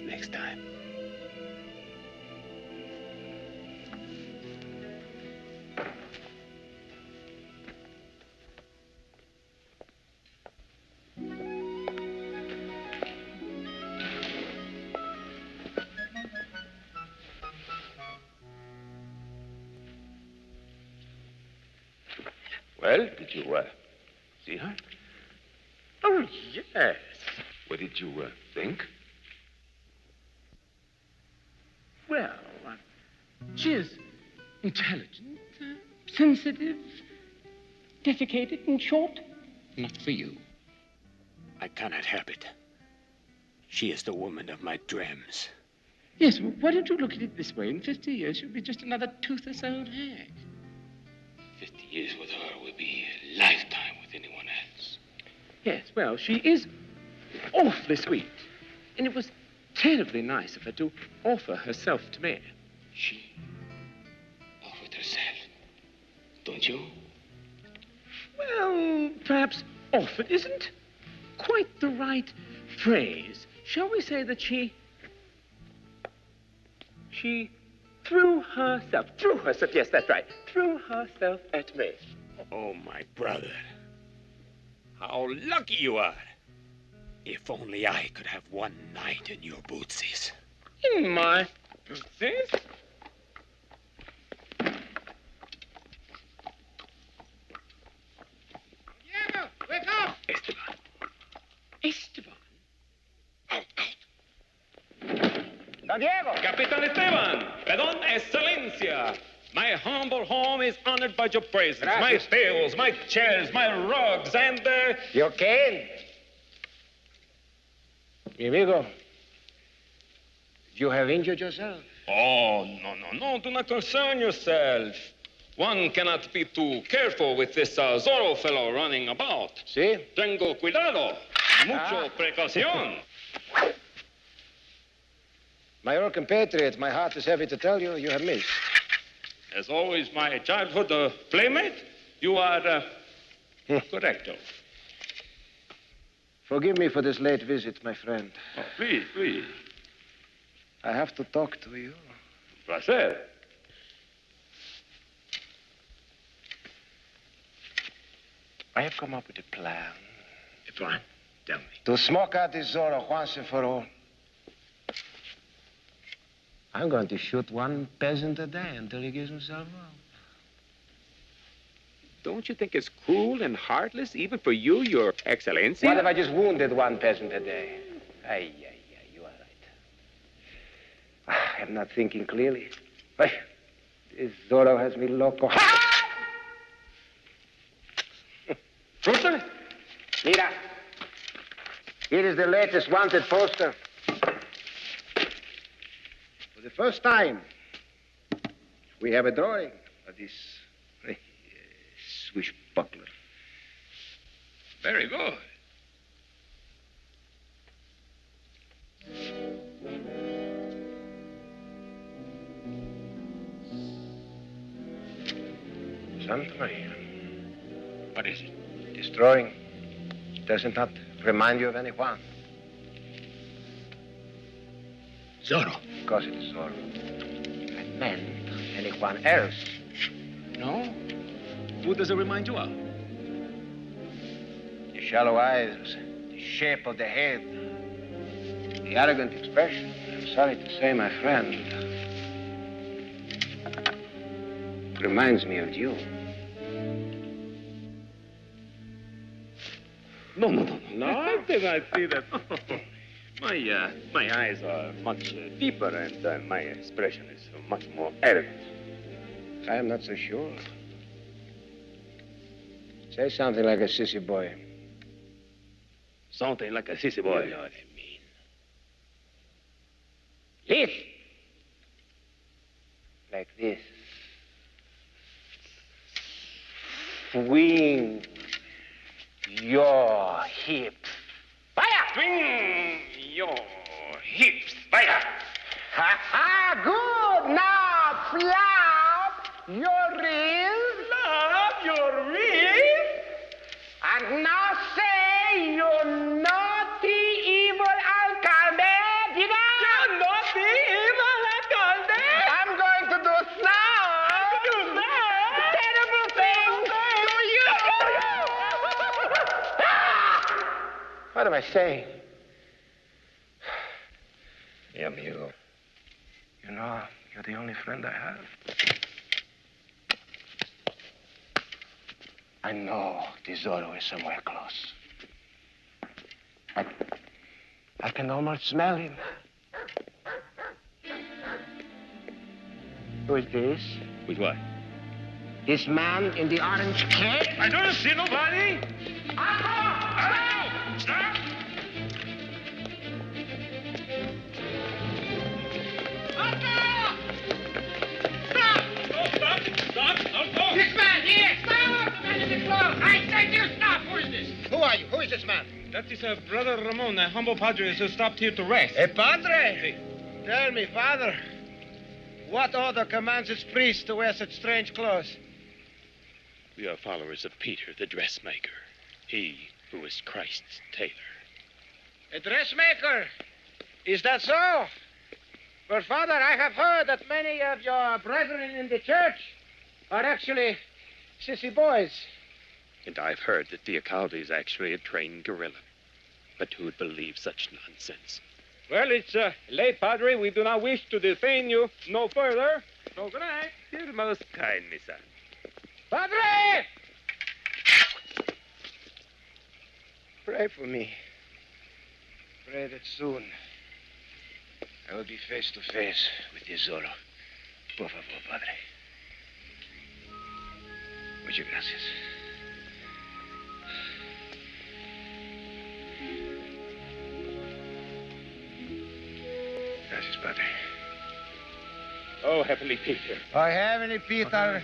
next time. Well, did you see her? Oh, yes. What did you think? Well, she is intelligent, sensitive, dedicated, in short. Not for you. I cannot help it. She is the woman of my dreams. Yes, well, why don't you look at it this way? In 50 years, she'll be just another toothless old hag. 50 years with her will be a lifetime with anyone else. Yes, well, she is awfully sweet. And it was terribly nice of her to offer herself to me. She offered herself, don't you? Well, perhaps offered isn't quite the right phrase. Shall we say that she threw herself, yes, that's right, threw herself at me. Oh, my brother. How lucky you are. If only I could have one night in your bootses. In my bootses? Diego, wake up! Esteban. Esteban? Don Diego! Capitan Esteban, perdón, excelencia. My humble home is honored by your presence. Gracias. My tables, my chairs, my rugs, and You okay? Mi amigo, you have injured yourself. Oh, no, do not concern yourself. One cannot be too careful with this Zorro fellow running about. See? Tengo cuidado, mucho precaución. My old compatriot, my heart is heavy to tell you, you have missed. As always, my childhood playmate, you are correcto. Forgive me for this late visit, my friend. Oh, please. I have to talk to you. Placer. I have come up with a plan. A plan? Tell me. To smoke out this Zorro once and for all. I'm going to shoot one peasant a day until he gives himself up. Don't you think it's cruel and heartless, even for you, Your Excellency? What if I just wounded one peasant a day? Ay, you are right. I'm not thinking clearly. Ay, this Zorro has me loco. Rooster? Mira. Here is the latest wanted poster. For the first time, we have a drawing of this swashbuckler. Very good. Santa Maria. What is it? This drawing does it not remind you of anyone? Zorro. Of course it is Zorro. I meant anyone else. No? Who does it remind you of? The shallow eyes, the shape of the head, the arrogant expression. I'm sorry to say, my friend, it reminds me of you. No. I think I see that. My eyes are much deeper, and my expression is much more arrogant. I am not so sure. Say something like a sissy boy. Something like a sissy boy. You know what I mean. This. Like this. Swing your hips. Fire! Swing your hips. Fire! Ha! Good! Now flap your ribs. Flap your ribs. And now say, you naughty, evil alcalde. Diga! I'm going to do some terrible things to you. What am I saying? Hey, amigo. You know, you're the only friend I have. I know Tesoro is somewhere close. I can almost smell him. Who is this? With what? This man in the orange cape? I don't see nobody. Stop! This man here! Stop! The man in the clothes! I said you stop! Who is this? Who are you? Who is this man? That is Brother Ramon, a humble padre who stopped here to rest. A padre? Tell me, Father, what order commands its priests to wear such strange clothes? We are followers of Peter, the dressmaker. He who is Christ's tailor. A dressmaker? Is that so? Well, Father, I have heard that many of your brethren in the church are actually sissy boys. And I've heard that the Alcalde is actually a trained guerrilla. But who would believe such nonsense? Well, it's late, Padre. We do not wish to detain you no further. So good night. You're most kind, my son. Padre! Pray for me. Pray that soon I will be face to face with Tesoro. Por favor, Padre. Muchas gracias. Gracias, Padre. Oh, Heavenly Peter. Oh, Heavenly Peter.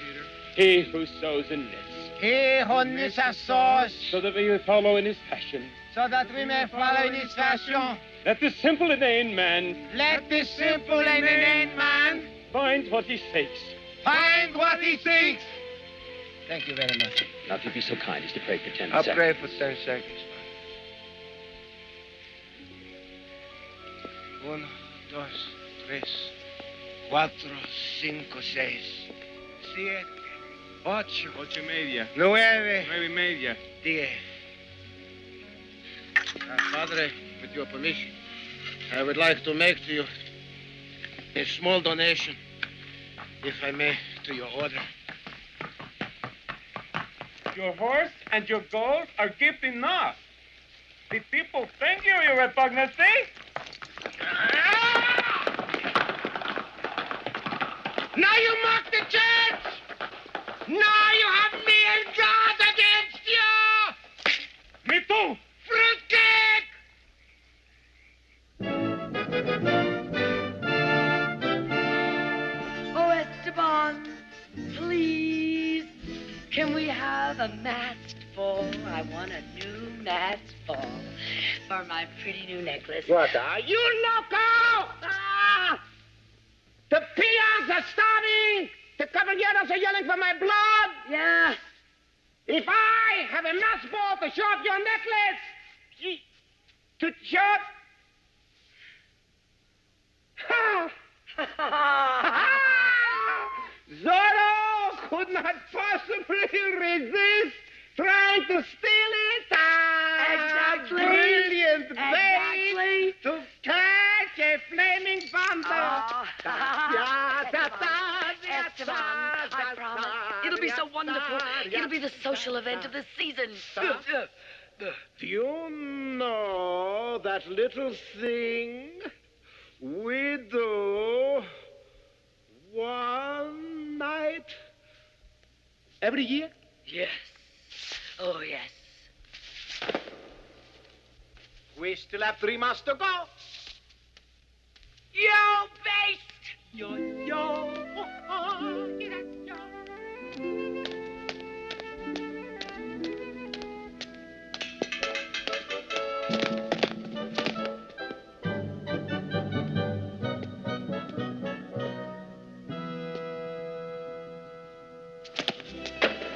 He who sows in nets. He who knits our source. So that we may follow in his passion. So that we may follow in his fashion. Let the simple inane man. Let the simple and inane man. Find what he seeks. Find what he seeks. Thank you very much. Now, if you be so kind as to pray for 10 I'll seconds. pray for 10 seconds. 1, 2, 3, 4, 5, 6, 7, 8. 8:30. 9. 9:30. 10. Padre, with your permission, I would like to make to you a small donation, if I may, to your order. Your horse and your gold are gift enough. The people thank you, your repugnancy. Now you mock the church! Now you have me and God against you! Me too! Fruitcake! Oh, Esteban, please, can we have a masked ball? I want a new masked ball for my pretty new necklace. What are you loco? Ah! The peons are starving! The caballeros are yelling for my blood! Yeah. If I have a masked ball to show off your necklace, to chop. Zorro could not possibly resist trying to steal it. Exactly. Brilliant Exactly. bait to catch a flaming panther. Esteban, I promise. It'll be so wonderful. It'll be the social event of the season. Do you know that little thing we do one night every year? Yes. Oh, yes. We still have 3 months to go. You beast! Yo.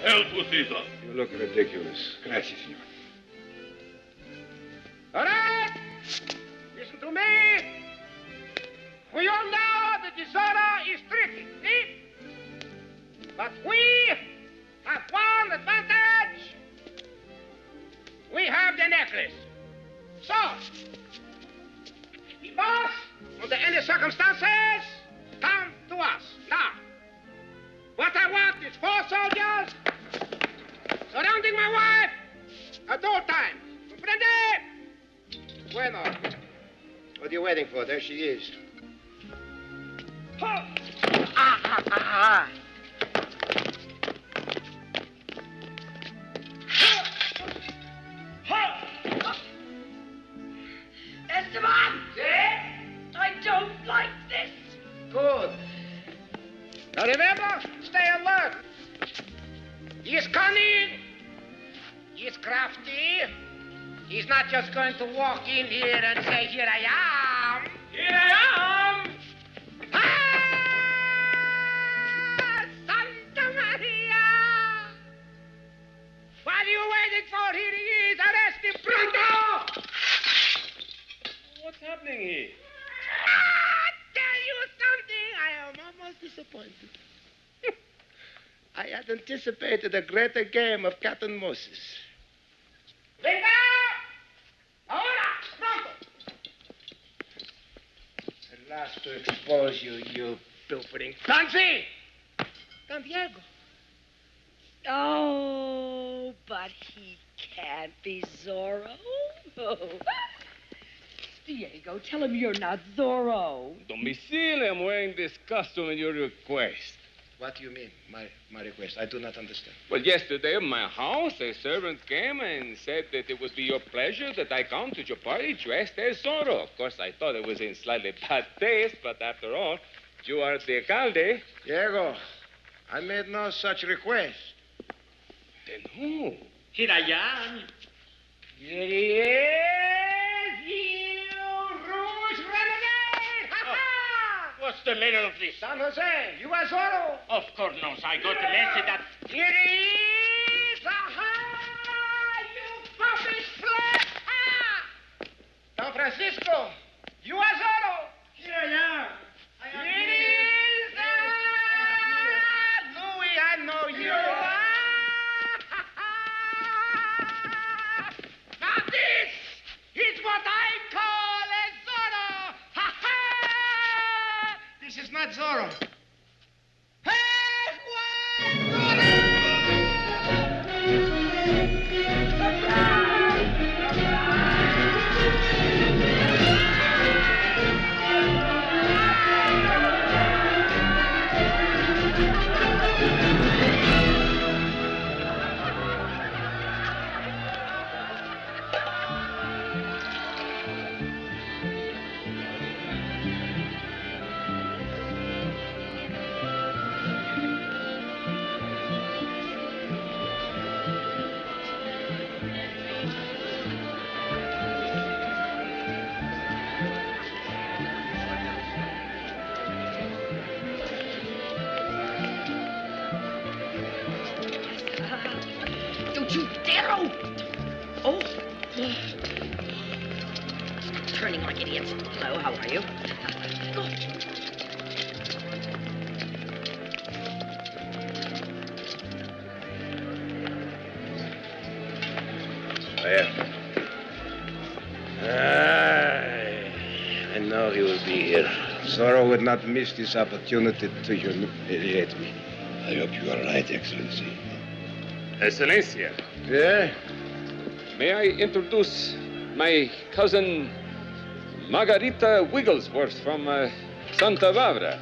El Pustizo. You look ridiculous. Gracias, senor. All right. Listen to me. We all But we have one advantage. We have the necklace. So, the boss, under any circumstances, come to us. Now, what I want is 4 soldiers surrounding my wife at all times. Comprende? Bueno. What are you waiting for? There she is. Esteban! I don't like this. Good. Now remember, stay alert. He is cunning. He is crafty. He's not just going to walk in here and say, here I am. Here I am. Ah! Santa Maria! What are you waiting for? Here he is. Arrest him pronto! What's happening here? Tell you something. I am almost disappointed. I had anticipated a greater game of cat and mouse. Venga! Ahora! Pronto! At last to expose you, you pilfering Fancy! Don Diego. Oh, but he can't be Zorro. Oh. Diego, tell him you're not Zorro. Domicile, I'm wearing this costume at your request. What do you mean, my request? I do not understand. Well, yesterday at my house, a servant came and said that it would be your pleasure that I come to your party dressed as Zorro. Of course, I thought it was in slightly bad taste, but after all, you are the alcalde. Diego, I made no such request. Then who? Here I am. Here he is, you rouge renegade! Ha ha! What's the matter of this? San Jose, you are Zorro. Of course not. I got a message that... Here he is! Aha! You puppy flesh! Ha! Don Francisco, you are Zorro. Here I am. Here he is! Louis, I know you. Now this is what I call a Zorro. Ha ha! This is not Zorro. Don't you dare! Oh. Turning like idiots. Hello, how are you? I know he will be here. Zorro would not miss this opportunity to humiliate me. I hope you are right, Excellency. Excellencia. Yeah? May I introduce my cousin Margarita Wigglesworth from Santa Barbara.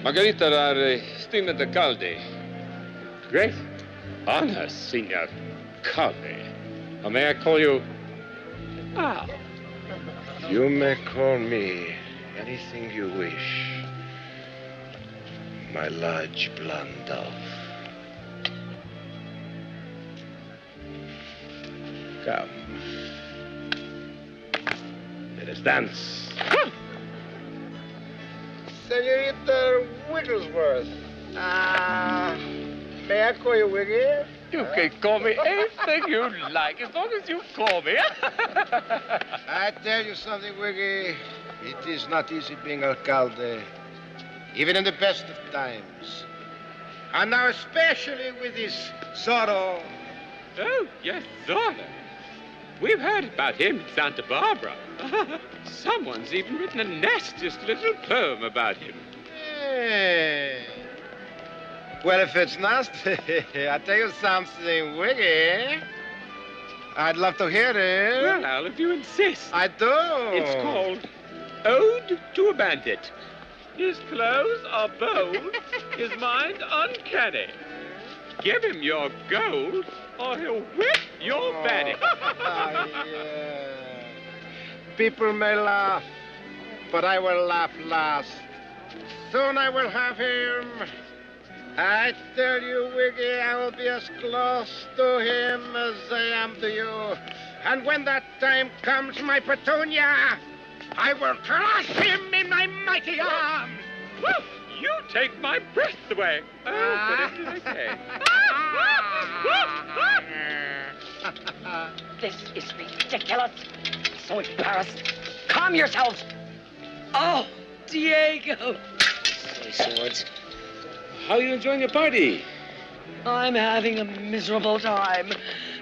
Margarita, our esteemed alcalde. Great honor, Senor Alcalde. Or may I call you Al? You may call me anything you wish. My large blonde dove. Come. Let us dance. Senorita Wigglesworth. May I call you Wiggy? You can call me anything you like, as long as you call me. I tell you something, Wiggy. It is not easy being alcalde, even in the best of times. And now especially with this Zorro. Oh, yes, Zorro. We've heard about him in Santa Barbara. Someone's even written a nastiest little poem about him. Hey. Well, if it's nasty, I'll tell you something, Wiggy. I'd love to hear it. Well, Al, if you insist. I do. It's called Ode to a Bandit. His clothes are bold, his mind uncanny. Give him your gold, or he'll whip your bandit. Yeah. People may laugh, but I will laugh last. Soon I will have him. I tell you, Wiggy, I will be as close to him as I am to you. And when that time comes, my Petunia, I will crush him in my mighty arms. Woo! You take my breath away. Oh, what did I say? This is ridiculous. So embarrassed. Calm yourselves. Oh, Diego. Silly swords. How are you enjoying your party? I'm having a miserable time.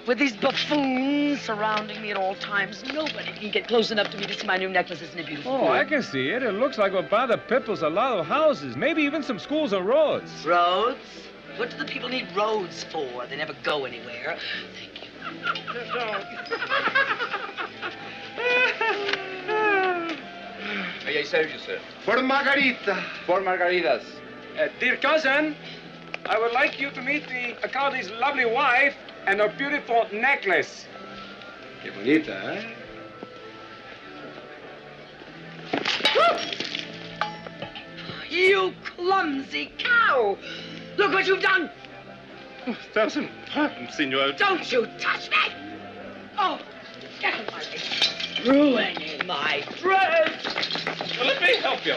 With these buffoons surrounding me at all times, nobody can get close enough to me to see my new necklace. Isn't it beautiful? Oh, I can see it. It looks like what bother Pipples a lot of houses, maybe even some schools and roads. Roads? What do the people need roads for? They never go anywhere. Thank you. May I serve you, sir? For Margarita. Four margaritas. Dear cousin, I would like you to meet the Alcalde's lovely wife and her beautiful necklace. Qué bonita, eh? You clumsy cow! Look what you've done! 1,000 pardons, senor. Don't you touch me! Oh, get away! Ruining my dress! Well, let me help you.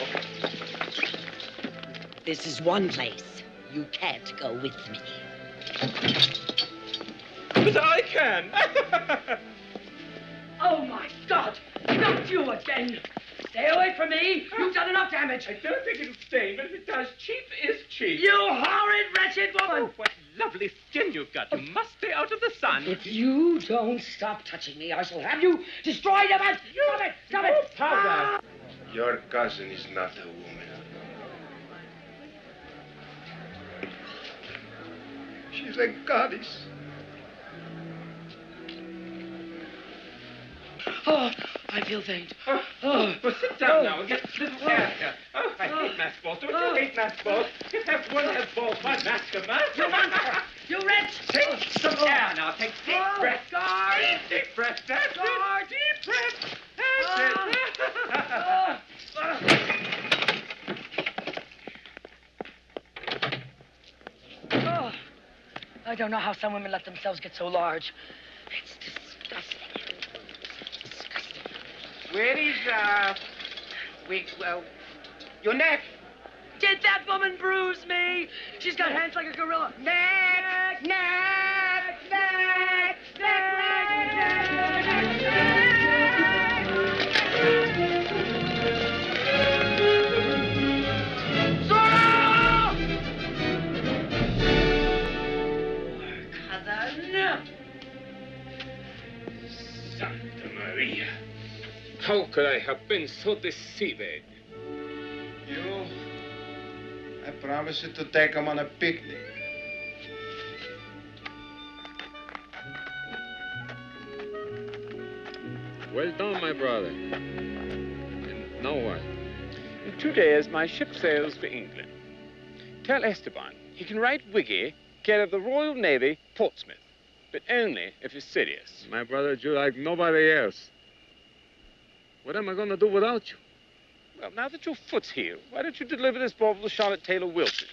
This is one place. You can't go with me. But I can. Oh, my God! Not you again! Stay away from me! You've done enough damage! I don't think it'll stain, but if it does, cheap is cheap. You horrid, wretched woman! Oh, what lovely skin you've got. You must stay out of the sun. If you don't stop touching me, I shall have you destroyed. Stop it! Stop it! Stop it! Powder. Your cousin is not a woman. She's a goddess. Oh, I feel faint. Well, sit down now and get a little air here. Oh, I hate mask balls. Don't you hate mask balls? You have one has balls, my mask of mask. You monster! You wretch! Take some air now. Take deep breath. Guard! Deep breath. That's Guard! it. Deep breath. That's it. Oh, I don't know how some women let themselves get so large. It's disgusting. Where is, your neck? Did that woman bruise me? She's got hands like a gorilla. Neck! Neck! Neck! Zorro! Cousin! Santa Maria. How could I have been so deceived? You? I promised you to take him on a picnic. Well done, my brother. And now what? In 2 days, my ship sails for England. Tell Esteban he can write Wiggy, care of the Royal Navy, Portsmouth. But only if he's serious. My brother, you like nobody else. What am I going to do without you? Well, now that your foot's healed, why don't you deliver this bauble to Charlotte Taylor Wilson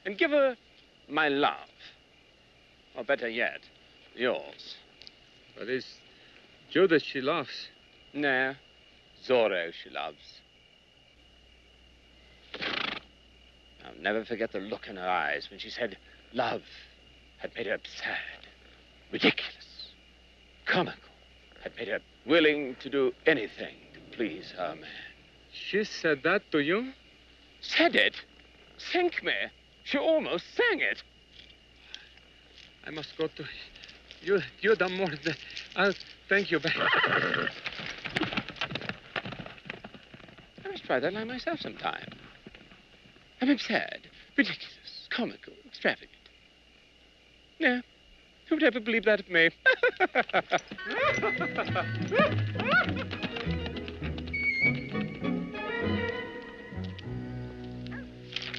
and give her my love? Or better yet, yours. But it's you that she loves. Nah, Zorro she loves. I'll never forget the look in her eyes when she said love had made her absurd, ridiculous, comical, had made her willing to do anything to please her man. She said that to you? Said it? Think me. She almost sang it. I must go to... You've done more than... I'll thank you back. I must try that line myself sometime. I'm absurd, ridiculous, comical, extravagant. Yeah, who would ever believe that of me?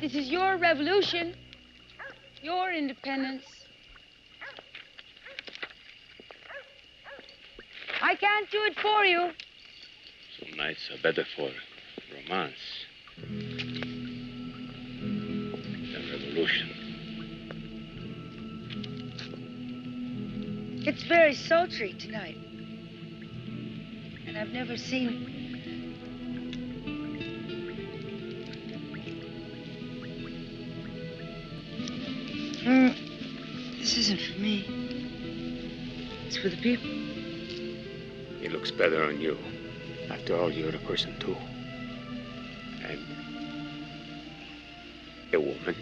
This is your revolution, your independence. I can't do it for you. Some nights are better for romance than revolution. It's very sultry tonight. And I've never seen... This isn't for me. It's for the people. It looks better on you. After all, you're a person too. And a woman.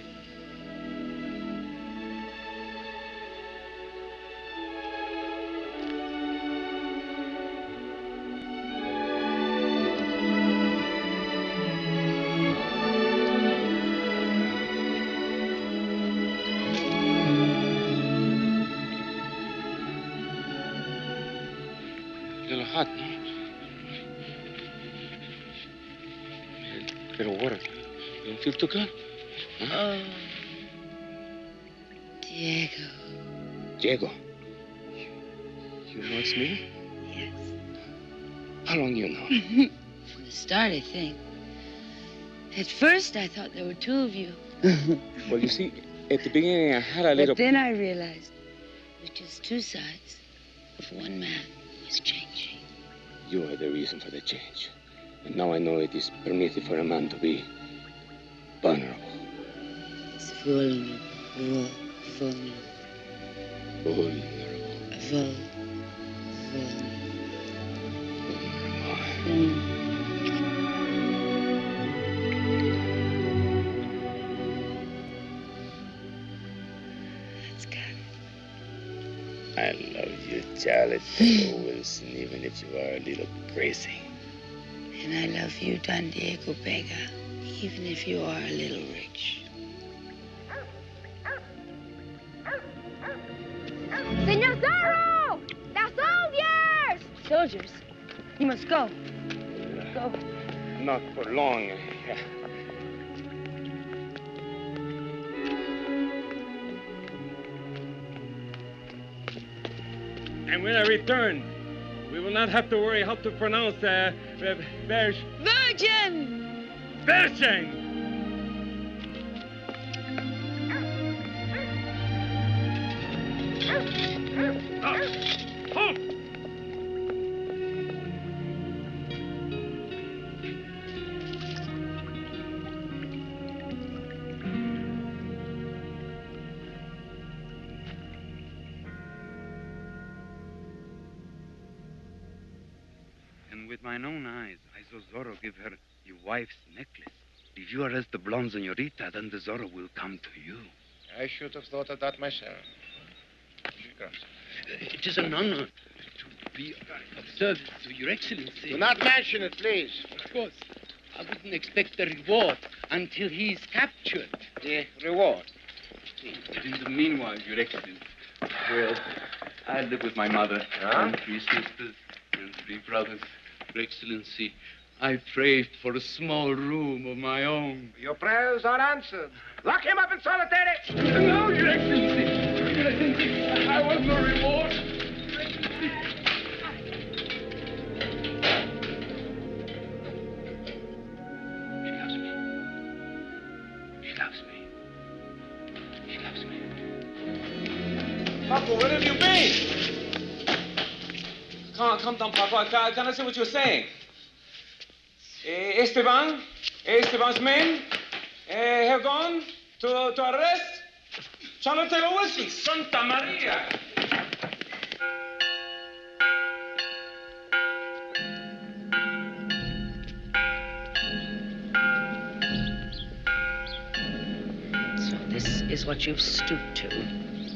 A little hot, no? A little water. You don't feel too good? Huh? Oh, Diego. Diego. You know it's me? Yes. How long you know? From the start, I think. At first, I thought there were two of you. Well, you see, at the beginning, I had a little... But then I realized it was just two sides of one man who was changing. You are the reason for the change. And now I know it is permitted for a man to be vulnerable. It's vulnerable. Vulnerable. That's good. I love you, Charlotte Taylor Wilson, even if you are a little crazy. And I love you, Don Diego Vega, even if you are a little rich. Senor Zorro! The soldiers! Soldiers? You must go. Go. Not for long. And when I return, we will not have to worry how to pronounce Virgin! Virgin! Halt! And with mine own eyes, I saw Zorro give her your wife's necklace. If you arrest the blonde senorita, then the Zorro will come to you. I should have thought of that myself. It is an honor to be of service to Your Excellency. Do not mention it, please. Of course. I wouldn't expect a reward until he's captured. The reward? In the meanwhile, Your Excellency, well, I live with my mother and 3 sisters and 3 brothers. Your Excellency, I prayed for a small room of my own. Your prayers are answered. Lock him up in solitary. No, Your Excellency. Your Excellency, I want no reward. She loves me. She loves me. She loves me. Paco, where have you been? Come down, Paco. Can I see what you're saying? Esteban's men have gone to arrest Charlotte Taylor Wilson. Santa Maria. So This is what you've stooped to,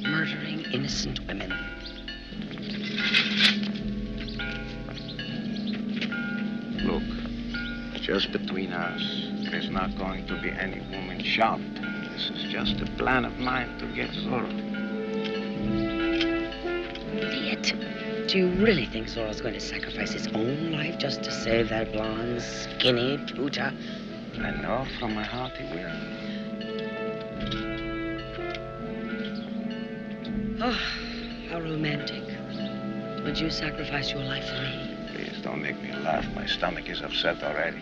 murdering innocent women. Look, just between us, there's not going to be any woman shot. This is just a plan of mine to get Zorro. Idiot. Do you really think Zorro's going to sacrifice his own life just to save that blonde, skinny puta? I know from my heart he will. Oh, how romantic. Would you sacrifice your life for me? Please don't make me laugh. My stomach is upset already.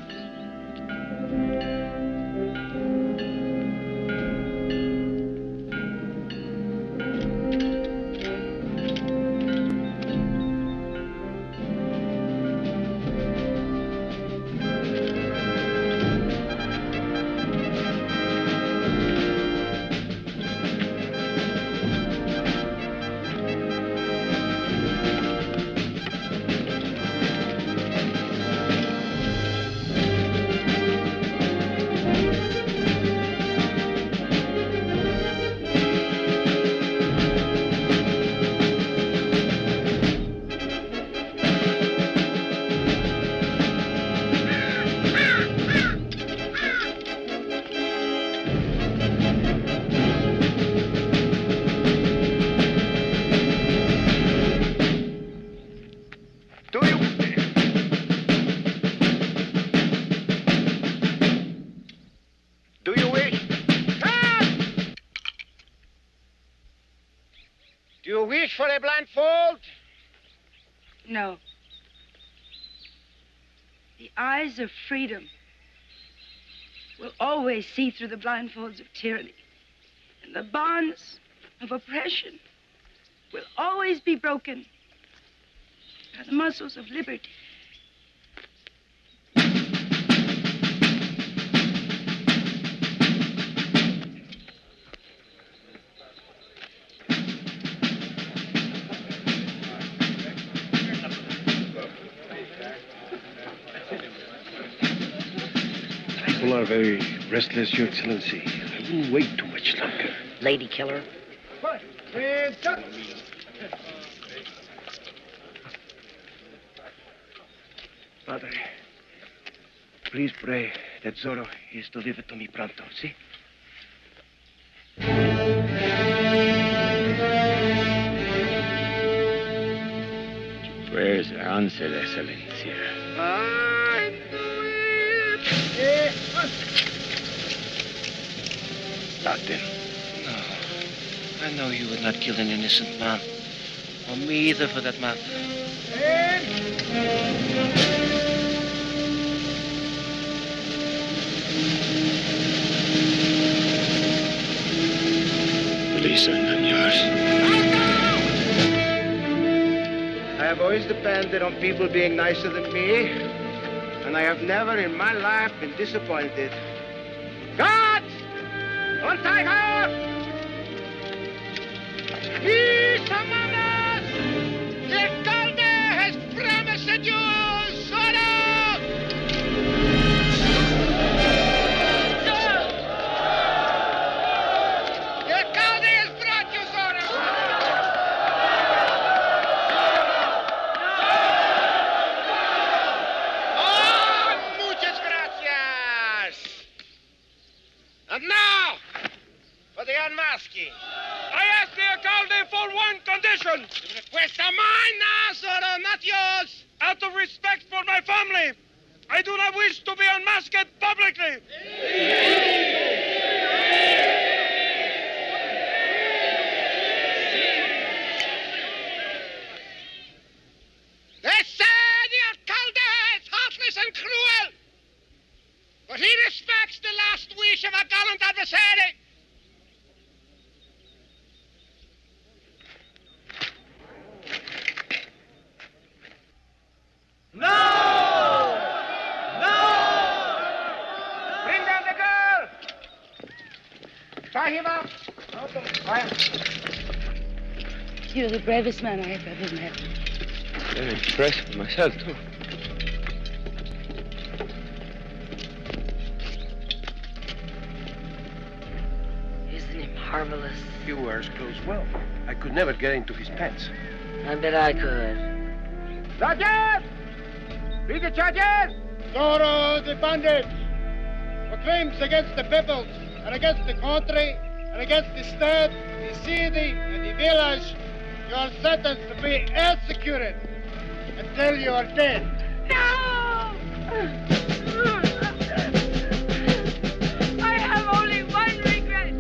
Do you wish for a blindfold? No. The eyes of freedom will always see through the blindfolds of tyranny, and the bonds of oppression will always be broken by the muscles of liberty. People are very restless, Your Excellency. I wouldn't wait too much longer. Lady killer. Father, please pray that Zorro is delivered to me pronto, see? Where's your answer, Excellencia? Nothing. No. I know you would not kill an innocent man. Or me either, for that matter. Police are none yours. I have always depended on people being nicer than me, and I have never in my life been disappointed. Guards! Untie her! Peace among us! The alcalde has promised you Zorro! The alcalde has brought you Zorro! Oh, muchas gracias! And now, for the unmasking. I ask the alcalde for one condition. Request of mine now, Zorro, not yours. Out of respect for my family, I do not wish to be unmasked publicly. They say the alcalde is heartless and cruel, but he respects the last wish of a gallant adversary. No! No! Bring down the girl! Tie him up! You're the bravest man I have ever met. I'm impressed with myself, too. Isn't he marvelous. He wears clothes well. I could never get into his pants. I bet I could. Sergeant! Read the charges! Zorro the bandit, for crimes against the peoples and against the country and against the state, the city, and the village, you are sentenced to be executed until you are dead. No! I have only one regret.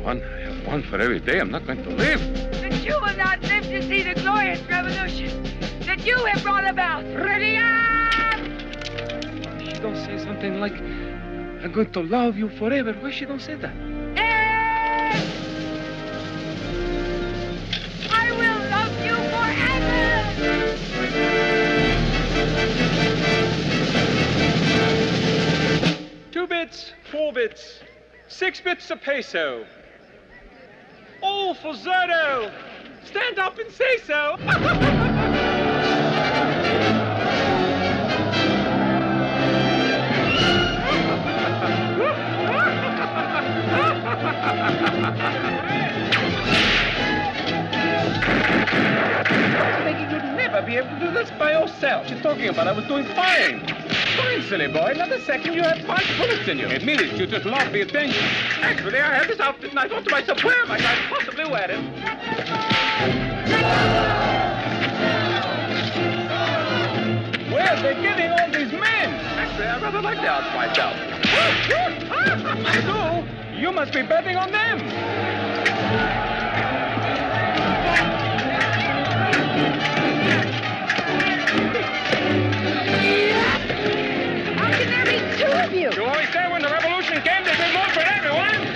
One? I have one for every day. I'm not going to live. That you will not live to see the glorious revolution that you have brought about. Ready up! She don't say something like, I'm going to love you forever. Why she don't say that? I will love you forever! 2 bits, 4 bits, 6 bits a peso. All for Zorro! Stand up and say so! Thinking you'd never be able to do this by yourself. She's talking about I was doing fine. Fine, silly boy. Another second, you had 5 bullets in you. Admit it, you just lost the attention. Actually, I had this outfit and I thought to myself, where am I going to possibly wear it? Where are they getting all these men? Actually, I rather like the odds myself. You do? You must be betting on them. How can there be 2 of you? You always said when the revolution came, there'd be more for everyone.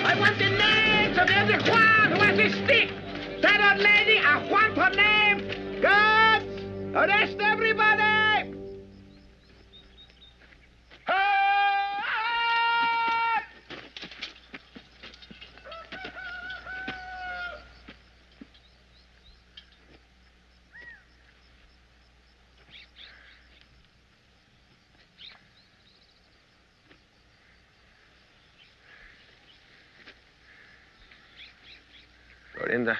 I want the names of every Juan who has a stick. That old lady, I want her name. Guards, arrest everybody. Florinda,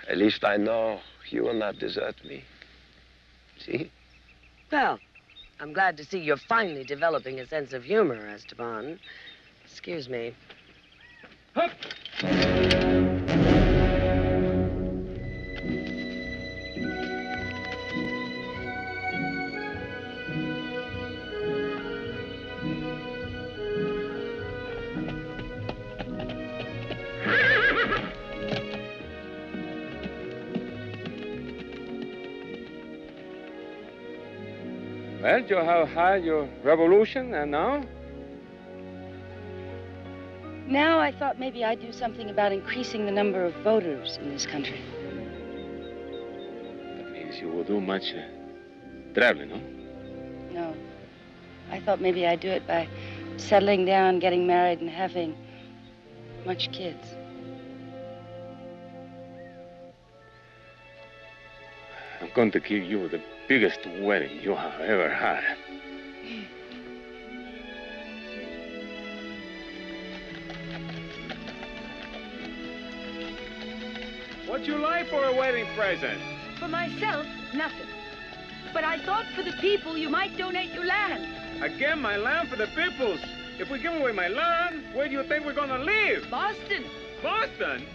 at least I know you will not desert me. See? Well, I'm glad to see you're finally developing a sense of humor, Esteban. Excuse me. Well, you have had your revolution, and now? Now I thought maybe I'd do something about increasing the number of voters in this country. That means you will do much traveling, no? No. I thought maybe I'd do it by settling down, getting married, and having much kids. I'm going to give you the biggest wedding you have ever had. What'd you like for a wedding present? For myself, nothing. But I thought for the people you might donate your land. Again, my land for the peoples. If we give away my land, where do you think we're gonna live? Boston. Boston?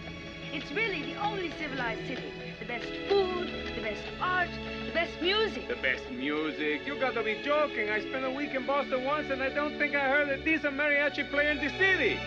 It's really the only civilized city. The best food, the best art, the best music. The best music? You gotta be joking. I spent a week in Boston once and I don't think I heard a decent mariachi play in the city.